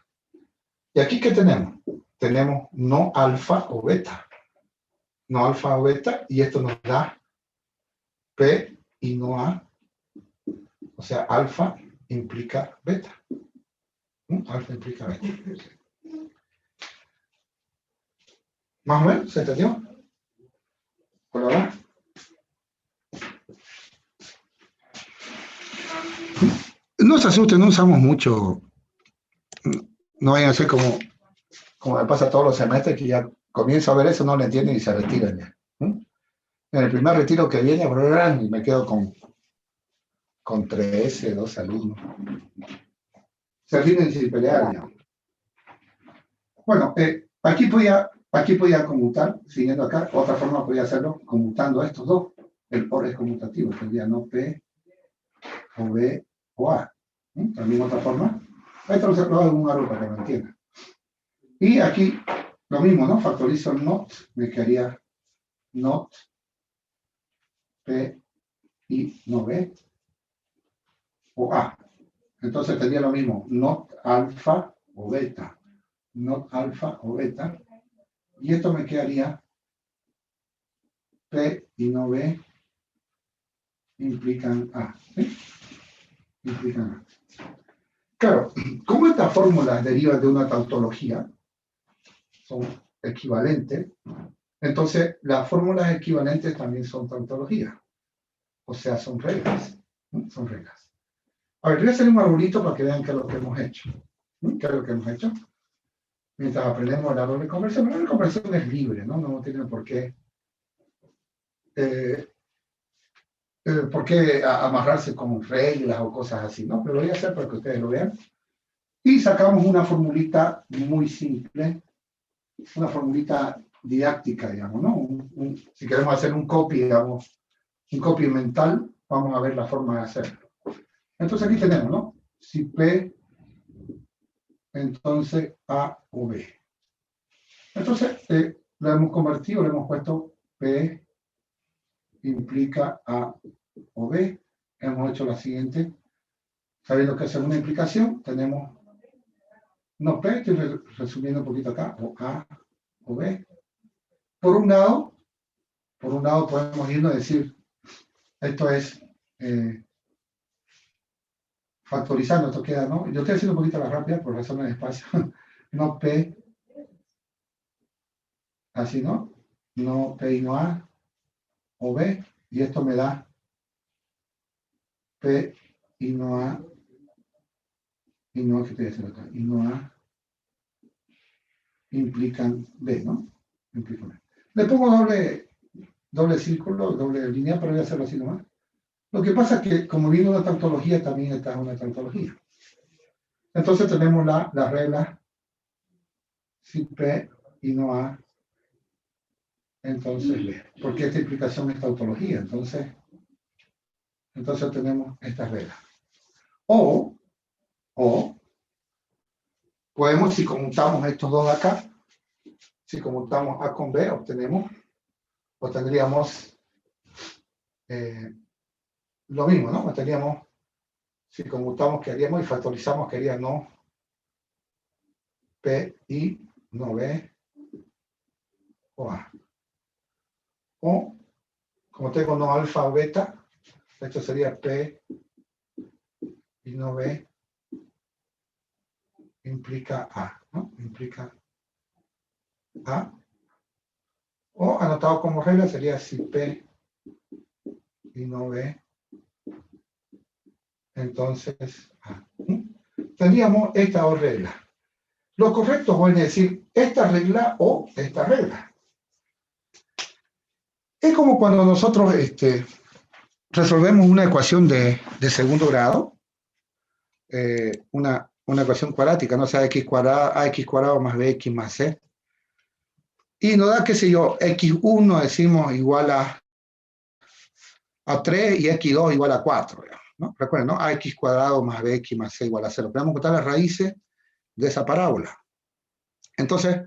¿Y aquí qué tenemos? Tenemos no alfa o beta. No alfa o beta, y esto nos da P y no A. O sea, alfa implica beta. Alfa implica beta. ¿Más o menos? ¿Se entendió? ¿Por ahora? No se asusten, no usamos mucho. No vayan a ser como me pasa todos los semestres, que ya comienzo a ver eso, no lo entienden y se retiran ya. En el primer retiro que viene, y me quedo con 13, 12 alumnos. Se rinden sin pelear, ya. Bueno, aquí podía conmutar, siguiendo acá, otra forma podía hacerlo conmutando estos dos. El OR es conmutativo, tendría no P o B o A. También otra forma. Esto lo hago en un árbol para que lo entiendan. Y aquí lo mismo, ¿no? Factorizo el not, me quedaría not P y no B o A. Entonces tendría lo mismo, not alfa o beta. Not alfa o beta. Y esto me quedaría P y no B implican A. ¿Sí? Implican A. Claro, como estas fórmulas derivan de una tautología, son equivalentes, entonces las fórmulas equivalentes también son tautologías. O sea, son reglas. Son reglas. A ver, voy a hacer un arbolito para que vean qué es lo que hemos hecho. ¿Qué es lo que hemos hecho? Mientras aprendemos el árbol de conversión. El árbol de conversión es libre, ¿no? No tiene por qué amarrarse con reglas o cosas así, ¿no? Pero lo voy a hacer para que ustedes lo vean. Y sacamos una formulita muy simple, una formulita didáctica, digamos, ¿no? Si queremos hacer un copy, digamos, un copy mental, vamos a ver la forma de hacerlo. Entonces aquí tenemos, ¿no? Si P, entonces A o B. Entonces, lo hemos convertido, le hemos puesto P implica A o B. Hemos hecho la siguiente. Sabiendo que es una implicación, tenemos no P, estoy resumiendo un poquito acá, o A o B. Por un lado podemos irnos a decir, esto es factorizando, esto queda, ¿no? Yo estoy haciendo un poquito la rápida por razones de espacio. No P, así, ¿no? No P y no A o B, y esto me da P y no A, y no, ¿qué estoy haciendo acá? Y no A implican B, ¿no? Implican B. Le pongo doble círculo, doble línea, pero voy a hacerlo así nomás. Lo que pasa es que, como viene una tautología, también está una tautología. Entonces tenemos la regla si P y no A, entonces B. Porque esta implicación es tautología, entonces tenemos estas reglas. O podemos, si conmutamos estos dos de acá, si conmutamos A con B, obtendríamos lo mismo, ¿no? Teníamos, si conmutamos, quedaríamos y factorizamos, quedaría no P, I, no B, o A. O, como tengo no alfa o beta, esto sería P y no B, implica A, ¿no? Implica A. O anotado como regla sería si P y no B, entonces A. Tendríamos estas dos reglas. Lo correcto es decir esta regla o esta regla. Es como cuando nosotros resolvemos una ecuación de segundo grado, una ecuación cuadrática, no sea x cuadrado más bx más c. Y nos da, qué sé yo, x1 decimos igual a 3 y x2 igual a 4. ¿No? Recuerden, ¿no? Ax cuadrado más bx más c igual a 0. Podemos encontrar las raíces de esa parábola. Entonces,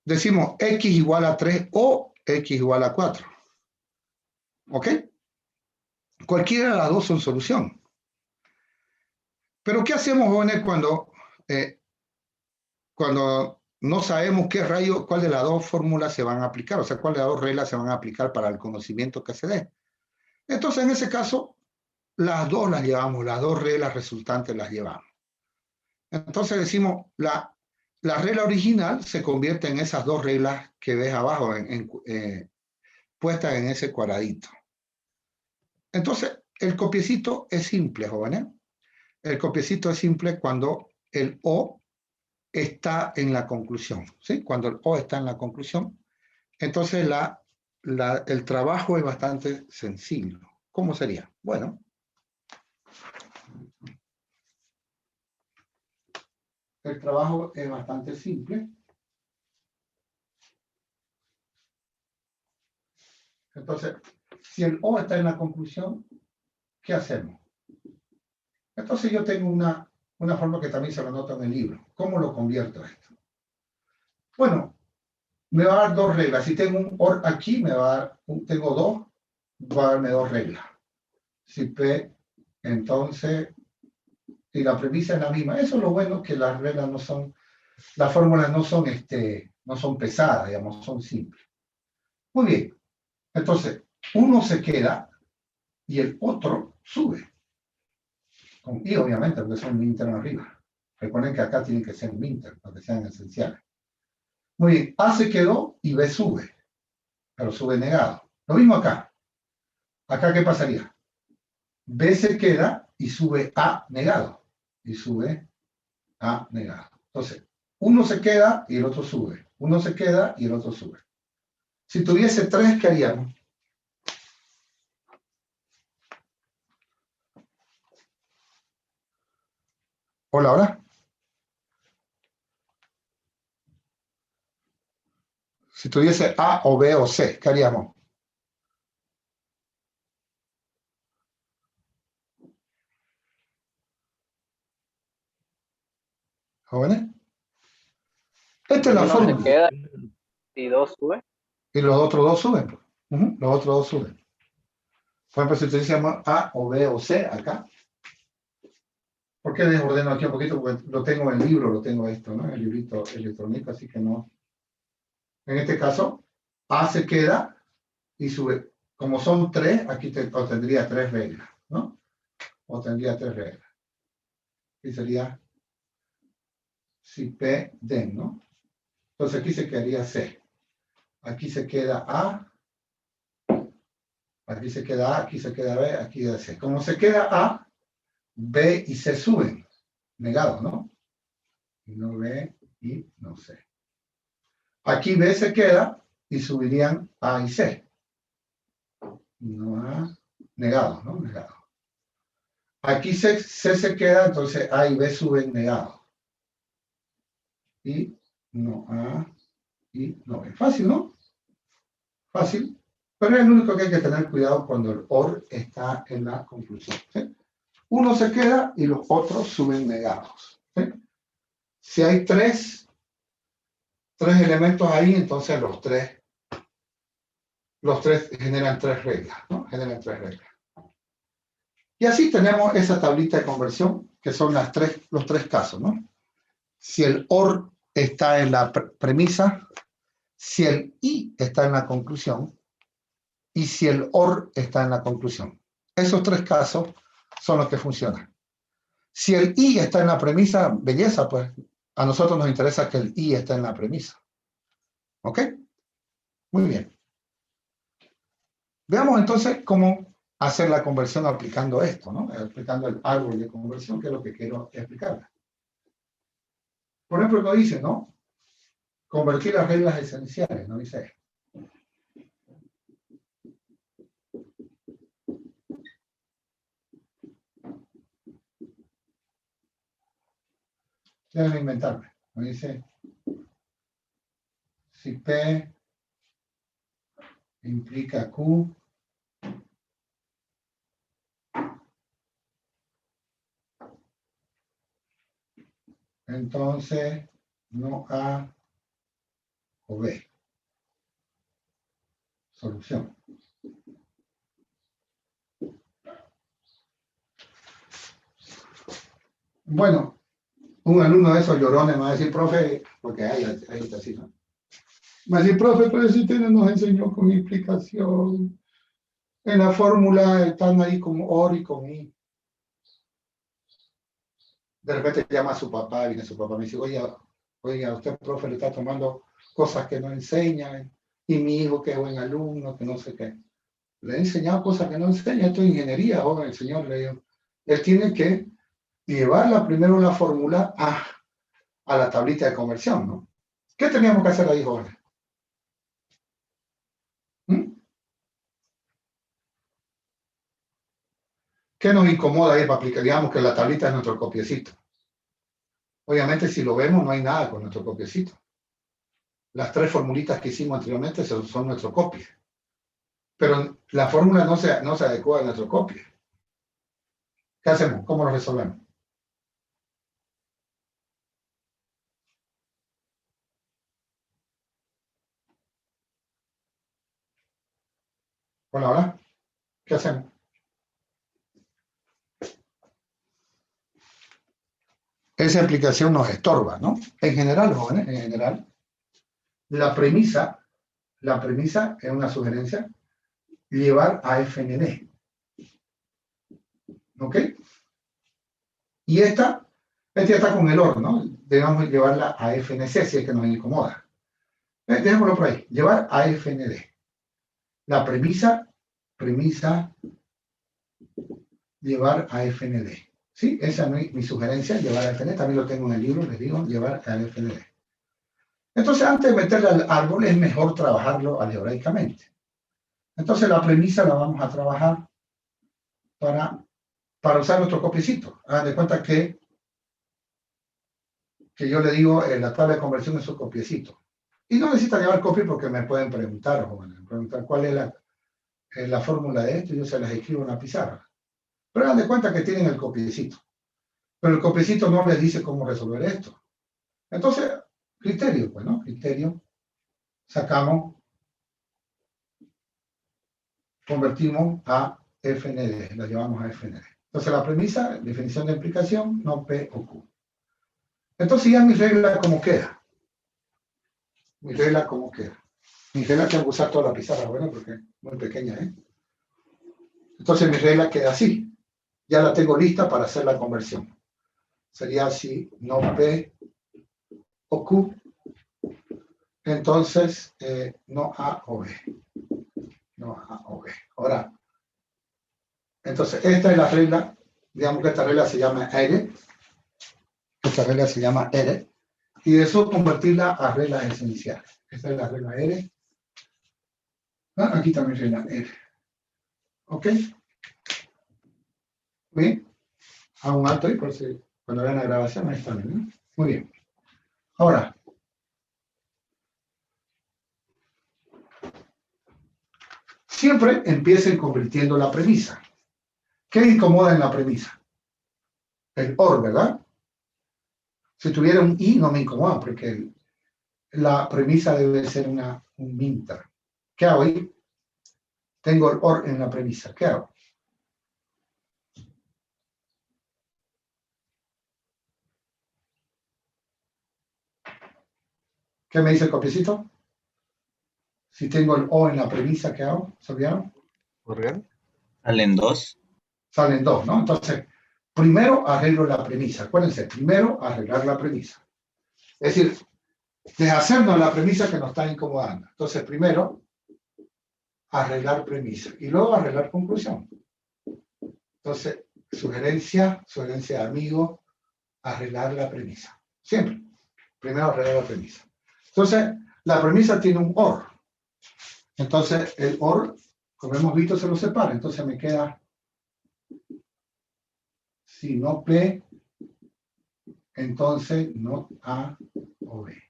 decimos x igual a 3 o x igual a 4. ¿Ok? Cualquiera de las dos son solución. Pero ¿qué hacemos, jóvenes, cuando no sabemos cuál de las dos fórmulas se van a aplicar? O sea, cuál de las dos reglas se van a aplicar para el conocimiento que se dé. Entonces, en ese caso, las dos las llevamos, las dos reglas resultantes las llevamos. Entonces decimos, la regla original se convierte en esas dos reglas que ves abajo, puestas en ese cuadradito. Entonces, el copiecito es simple, jóvenes. El copiecito es simple cuando el O está en la conclusión, ¿sí? Cuando el O está en la conclusión, entonces el trabajo es bastante sencillo. ¿Cómo sería? Bueno, el trabajo es bastante simple. Entonces, si el O está en la conclusión, ¿qué hacemos? Entonces yo tengo una forma que también se lo anoto en el libro. ¿Cómo lo convierto a esto? Bueno, me va a dar dos reglas. Si tengo un OR aquí, tengo dos, va a darme dos reglas. Si P, entonces, y la premisa es la misma. Eso es lo bueno, que las reglas no son, las fórmulas no son pesadas, digamos, son simples. Muy bien. Entonces, uno se queda y el otro sube. Con I, obviamente, porque son minter arriba. Recuerden que acá tienen que ser minter, para que sean esenciales. Muy bien, A se quedó y B sube, pero sube negado. Lo mismo acá. Acá, ¿qué pasaría? B se queda y sube A negado. Y sube A negado. Entonces, uno se queda y el otro sube. Uno se queda y el otro sube. Si tuviese 3, ¿qué haríamos? Hola, hola. Si tuviese A o B o C, ¿qué haríamos? ¿Jóvenes? Esta es la Uno se fórmula. queda y dos sube. Y los otros dos suben. Los otros dos suben. Por ejemplo, si utilizamos A o B o C acá. ¿Por qué desordeno aquí un poquito? Porque lo tengo en el libro, lo tengo esto, ¿no? En el librito electrónico, así que no. En este caso, A se queda y sube. Como son 3, aquí tendría 3 reglas, ¿no? O tendría 3 reglas. Y sería si P, D, ¿no? Entonces aquí se quedaría C. Aquí se queda A. Aquí se queda A, aquí se queda B, aquí queda C. Como se queda A, B y C suben. Negado, ¿no? Y no B y no C. Aquí B se queda y subirían A y C. No A, negado, ¿no? Negado. Aquí C se queda, entonces A y B suben negado. Y no A y no B. Fácil, ¿no? Fácil. Pero es el único que hay que tener cuidado cuando el OR está en la conclusión. ¿Sí? Uno se queda y los otros suben negados. ¿Sí? Si hay tres elementos ahí, entonces los tres generan 3 reglas, ¿no? Generan 3 reglas. Y así tenemos esa tablita de conversión, que son los tres casos, ¿no? Si el OR está en la premisa, si el I está en la conclusión, y si el OR está en la conclusión. Esos tres casos son los que funcionan. Si el I está en la premisa, belleza, pues a nosotros nos interesa que el I esté en la premisa. ¿Ok? Muy bien. Veamos entonces cómo hacer la conversión aplicando esto, ¿no? Aplicando el árbol de conversión, que es lo que quiero explicar. Por ejemplo, nos dice, ¿no? Convertir las reglas esenciales, ¿no? Dice. Déjenme inventarme. Me dice, si P implica Q, entonces no A o B. Solución. Bueno, un alumno de esos llorones me va a decir, profe, porque ahí está así, ¿no? Me va a decir, profe, pero si usted nos enseñó con explicación. En la fórmula están ahí con OR y con I. De repente llama a su papá, viene su papá, me dice, oiga, usted, profe, le está tomando cosas que no enseñan, y mi hijo que es buen alumno, que no sé qué. Le he enseñado cosas que no enseña, esto es ingeniería, joven, el señor le dijo. Él tiene que llevarla primero la fórmula a la tablita de conversión, ¿no? ¿Qué teníamos que hacer ahí, jóvenes? ¿Qué nos incomoda ahí para aplicar? Digamos que la tablita es nuestro copiecito. Obviamente, si lo vemos, no hay nada con nuestro copiecito. Las tres formulitas que hicimos anteriormente son nuestro copia. Pero la fórmula no se adecua a nuestro copia. ¿Qué hacemos? ¿Cómo lo resolvemos? Hola, hola. ¿Qué hacemos? Esa aplicación nos estorba, ¿no? En general, jóvenes, en general, la premisa es una sugerencia, llevar a FND. ¿Ok? Y esta ya está con el OR, ¿no? Debemos llevarla a FNC si es que nos incomoda. Dejémoslo por ahí. Llevar a FND. La premisa, llevar a FND. ¿Sí? Esa es mi sugerencia, llevar a FND. También lo tengo en el libro, les digo, llevar a FND. Entonces, antes de meterle al árbol, es mejor trabajarlo algebraicamente. Entonces, la premisa la vamos a trabajar para usar nuestro copiecito. Hagan de cuenta que yo le digo, la tabla de conversión es su copiecito. Y no necesitan llevar copia porque me pueden preguntar, jóvenes, cuál es la fórmula de esto, y yo se las escribo en la pizarra. Pero hagan de cuenta que tienen el copiecito. Pero el copiecito no les dice cómo resolver esto. Entonces, criterio, pues, ¿no? Criterio, sacamos, convertimos a FND, la llevamos a FND. Entonces, la premisa, definición de implicación, no P o Q. Entonces, ya mi regla, ¿cómo queda? Mi regla, ¿cómo queda? Mi regla tengo que usar toda la pizarra, bueno, porque es muy pequeña, ¿eh? Entonces, mi regla queda así. Ya la tengo lista para hacer la conversión. Sería así, no P o Q. Entonces, no A o B. No A o B. Ahora, entonces, esta es la regla. Digamos que esta regla se llama ERE. Esta regla se llama ERE. Y de eso convertirla a reglas esenciales. Esta es la regla ERE. Aquí también regla ERE. ¿Ok? Bien. Hago un alto ahí por si cuando vean la grabación ahí está bien, ¿no? Muy bien. Ahora, siempre empiecen convirtiendo la premisa. ¿Qué incomoda en la premisa? El OR, ¿verdad? Si tuviera un I no me incomoda porque la premisa debe ser un minter. ¿Qué hago ahí? Tengo el OR en la premisa. ¿Qué hago? ¿Qué me dice el copiecito? Si tengo el O en la premisa, ¿qué hago? ¿Se olvidaron? Salen 2. Salen 2, ¿no? Entonces, primero arreglo la premisa. Acuérdense, primero arreglar la premisa. Es decir, deshacernos la premisa que nos está incomodando. Entonces, primero, arreglar premisa. Y luego arreglar conclusión. Entonces, sugerencia de amigo, arreglar la premisa. Siempre. Primero arreglar la premisa. Entonces, la premisa tiene un OR. Entonces, el OR, como hemos visto, se lo separa. Entonces, me queda, si no P, entonces no A o B.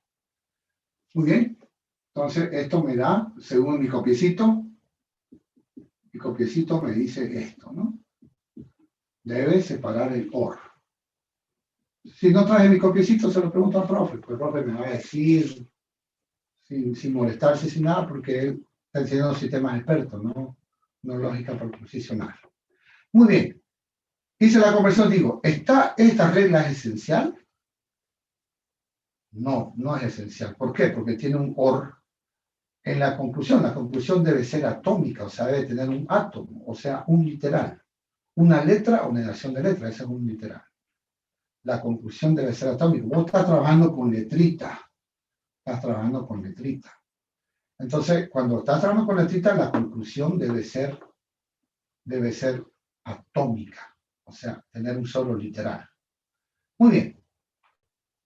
Muy bien. Entonces, esto me da, según mi copiecito me dice esto, ¿no? Debe separar el OR. Si no traje mi copiecito, se lo pregunto al profe, pues el profe me va a decir, sin molestarse, sin nada, porque él está enseñando sistemas expertos, no lógica proposicional. Muy bien. Hice la conversión, digo, ¿esta regla es esencial? No, no es esencial. ¿Por qué? Porque tiene un OR en la conclusión. La conclusión debe ser atómica, o sea, debe tener un átomo, o sea, un literal. Una letra o negación de letra, ese es un literal. La conclusión debe ser atómica. Vos estás trabajando con letrita. Entonces, cuando estás trabajando con letrita, la conclusión debe ser atómica. O sea, tener un solo literal. Muy bien.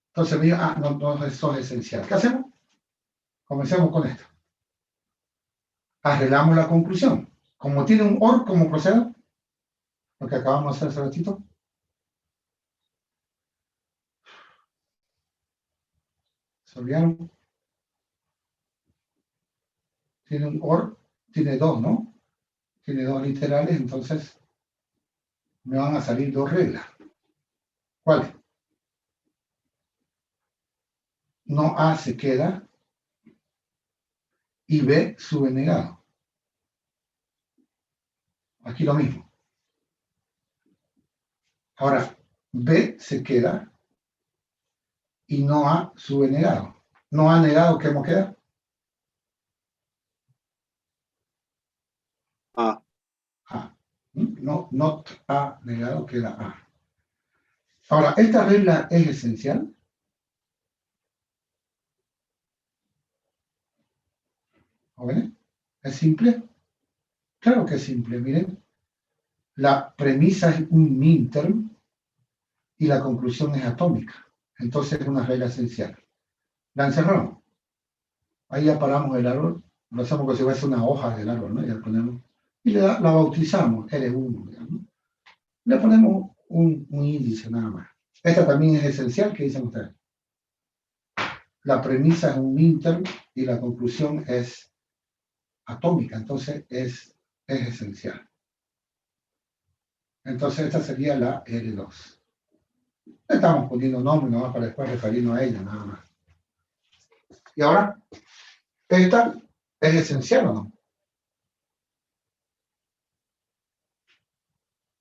Entonces, no, eso es esencial. ¿Qué hacemos? Comencemos con esto. Arreglamos la conclusión. Como tiene un OR, ¿cómo procedo? Lo que acabamos de hacer hace ratito. ¿Se olvidaron? Tiene un OR, tiene 2, ¿no? Tiene 2 literales, entonces me van a salir 2 reglas. ¿Cuáles? No A se queda y B sube negado. Aquí lo mismo. Ahora, B se queda y no A sube negado. No A negado, ¿qué me queda? A. A. No, not A negado, queda A. Ahora, ¿esta regla es esencial? ¿Jóvenes? ¿Es simple? Claro que es simple, miren. La premisa es un minterm y la conclusión es atómica. Entonces es una regla esencial. La encerramos. Ahí ya paramos el árbol. Lo hacemos como si fuese una hoja del árbol, ¿no? Y la ponemos. Y la bautizamos, L1, digamos. Le ponemos un índice nada más. Esta también es esencial, ¿qué dicen ustedes? La premisa es un minterm y la conclusión es atómica, entonces es esencial. Entonces esta sería la L2. Le estamos poniendo nombre nomás para después referirnos a ella, nada más. Y ahora, ¿esta es esencial o no?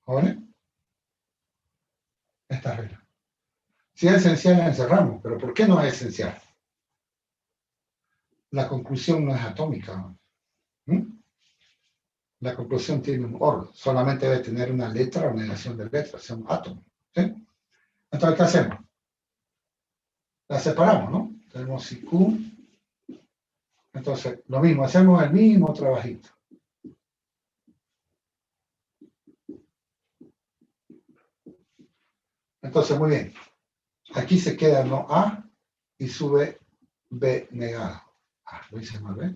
¿Jóvenes? Esta regla. Si es esencial, la encerramos, pero ¿por qué no es esencial? La conclusión no es atómica. La conclusión tiene un OR, solamente debe tener una letra o negación de letra, o sea, un átomo. ¿Sí? Entonces, ¿qué hacemos? La separamos, ¿no? Tenemos si Q. Entonces, lo mismo, hacemos el mismo trabajito. Entonces, muy bien. Aquí se queda no A y sube B negado. Lo hice mal, ¿ves?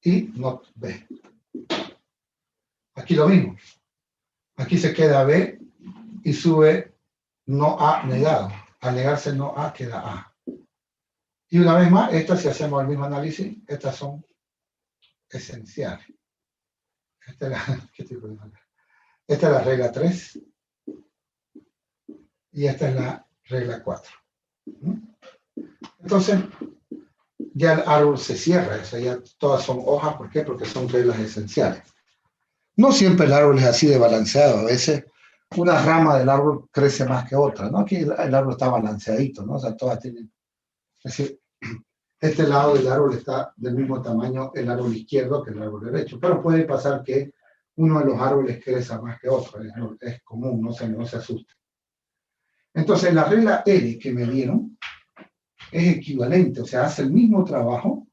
Y not B. Aquí lo mismo. Aquí se queda B y sube no A negado. Al negarse no A, queda A. Y una vez más, estas, si hacemos el mismo análisis, estas son esenciales. Esta es la regla 3. Y esta es la regla 4. Entonces, ya el árbol se cierra. O sea, ya todas son hojas. ¿Por qué? Porque son reglas esenciales. No siempre el árbol es así de balanceado. A veces una rama del árbol crece más que otra, ¿no? Aquí el árbol está balanceadito, ¿no? O sea, todas tienen... Es decir, este lado del árbol está del mismo tamaño el árbol izquierdo que el árbol derecho, pero puede pasar que uno de los árboles crezca más que otro, es común, no se asuste. Entonces la regla R que me dieron es equivalente, o sea, hace el mismo trabajo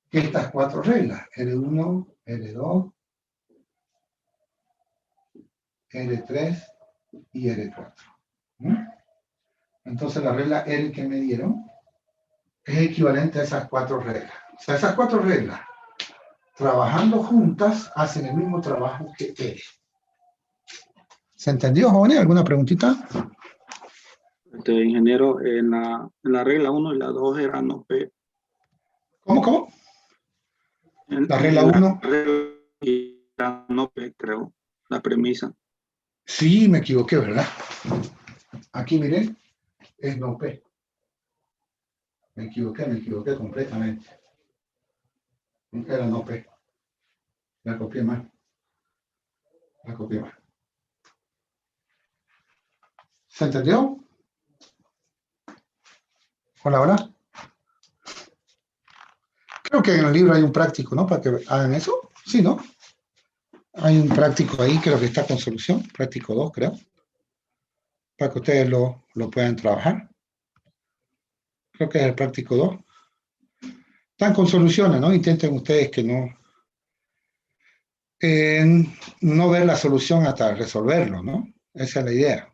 que estas cuatro reglas, R1, R2, R3 y R4. Entonces la regla R que me dieron es equivalente a esas cuatro reglas. O sea, esas cuatro reglas, trabajando juntas, hacen el mismo trabajo que R. ¿Se entendió, jóvenes? ¿Alguna preguntita? Ingeniero, en la regla 1 y la 2 eran no P. ¿Cómo? La regla En 1. La regla era no P, creo, la premisa. Sí, me equivoqué, ¿verdad? Aquí, miren, es no P. Me equivoqué completamente. Era no P. La copié mal. ¿Se entendió? Hola. Creo que en el libro hay un práctico, ¿no? Para que hagan eso. Sí, ¿no? Hay un práctico ahí, creo que está con solución. Práctico 2, creo. Para que ustedes lo puedan trabajar. Creo que es el práctico 2. Están con soluciones, ¿no? Intenten ustedes que no ver la solución hasta resolverlo, ¿no? Esa es la idea.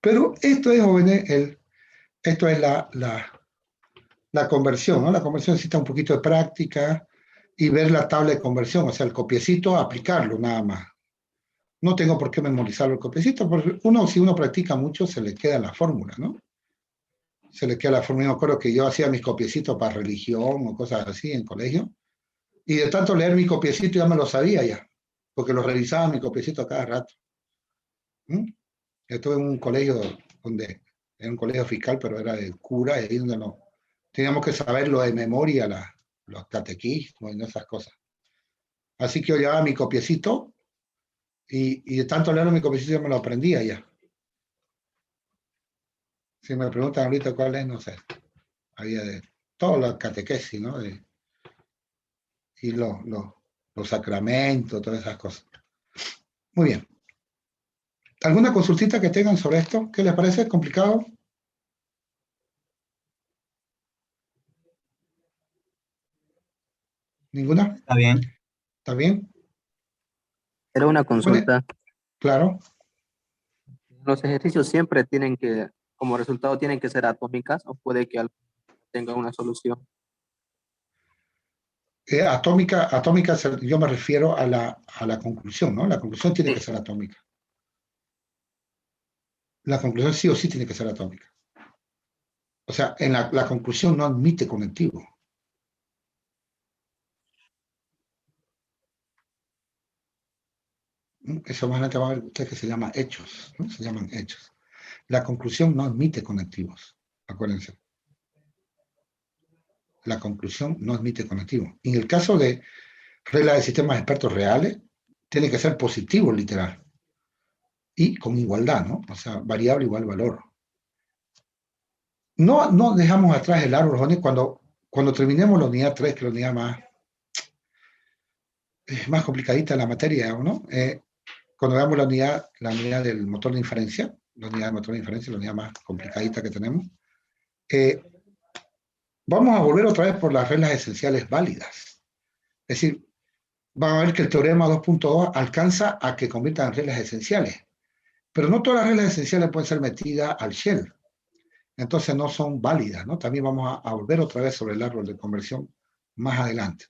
Pero esto es, jóvenes, esto es la conversión, ¿no? La conversión necesita un poquito de práctica y ver la tabla de conversión, o sea, el copiecito, aplicarlo nada más. No tengo por qué memorizarlo el copiecito, porque si uno practica mucho, se le queda la fórmula, ¿no? Se le queda la fórmula. Me acuerdo que yo hacía mis copiecitos para religión o cosas así en colegio, y de tanto leer mi copiecito ya me lo sabía ya, porque lo revisaba mi copiecito cada rato. Estuve en un colegio era un colegio fiscal, pero era de cura, y ahí donde teníamos que saberlo de memoria, los catequismos y esas cosas. Así que yo llevaba mi copiecito y de tanto leer mi copiecito ya me lo aprendía ya. Si me preguntan ahorita cuál es, no sé. Había de todos los catequesis, ¿no? Y los sacramentos, todas esas cosas. Muy bien. ¿Alguna consultita que tengan sobre esto? ¿Qué les parece? ¿Complicado? ¿Ninguna? Está bien. ¿Está bien? Era una Bueno, consulta. claro. ¿Los ejercicios siempre tienen que, como resultado, tienen que ser atómicas o puede que algo tenga una solución? Atómica, yo me refiero a la conclusión, ¿no? La conclusión tiene que ser atómica. La conclusión sí o sí tiene que ser atómica. O sea, la conclusión no admite conectivo. Eso más adelante va a ver usted que se llama hechos, ¿no? Se llaman hechos. La conclusión no admite conectivos, acuérdense. La conclusión no admite conectivos. En el caso de reglas de sistemas expertos reales, tiene que ser positivo literal. Y con igualdad, ¿no? O sea, variable igual valor. No dejamos atrás el árbol, Johnny, cuando terminemos la unidad 3, que es la unidad más complicadita en la materia, ¿no? Cuando veamos la unidad del motor de inferencia, la unidad del motor de inferencia, la unidad más complicadita que tenemos, vamos a volver otra vez por las reglas esenciales válidas. Es decir, van a ver que el teorema 2.2 alcanza a que conviertan en reglas esenciales, pero no todas las reglas esenciales pueden ser metidas al shell. Entonces no son válidas, ¿no? También vamos a volver otra vez sobre el árbol de conversión más adelante.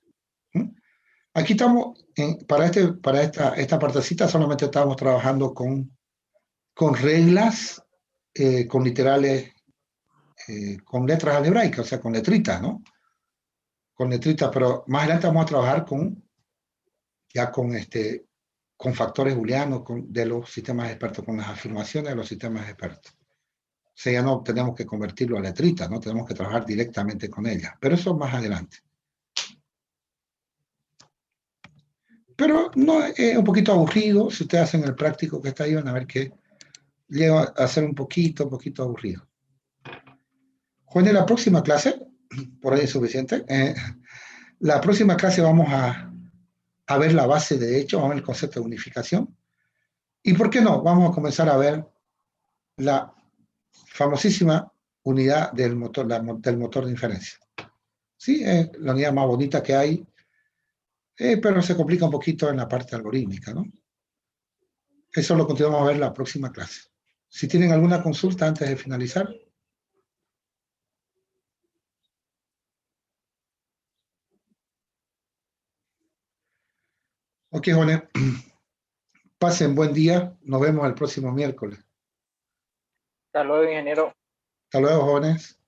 Aquí estamos, para esta partecita solamente estamos trabajando con reglas, con literales, con letras algebraicas, o sea, con letritas, ¿no? Con letritas, pero más adelante vamos a trabajar con factores booleanos de los sistemas expertos, con las afirmaciones de los sistemas expertos. O sea, ya no tenemos que convertirlo a letritas, no tenemos que trabajar directamente con ellas, pero eso más adelante. Pero no es un poquito aburrido. Si ustedes hacen el práctico que está ahí, van a ver que llega a ser un poquito aburrido. Jóvenes, la próxima clase, por ahí es suficiente, la próxima clase vamos a ver la base de hecho, vamos a ver el concepto de unificación. ¿Y por qué no? Vamos a comenzar a ver la famosísima unidad del motor, del motor de inferencia. Sí, es la unidad más bonita que hay, pero se complica un poquito en la parte algorítmica, ¿no? Eso lo continuamos a ver en la próxima clase. Si tienen alguna consulta antes de finalizar. Ok, jóvenes. Pasen buen día. Nos vemos el próximo miércoles. Hasta luego, ingeniero. Hasta luego, jóvenes.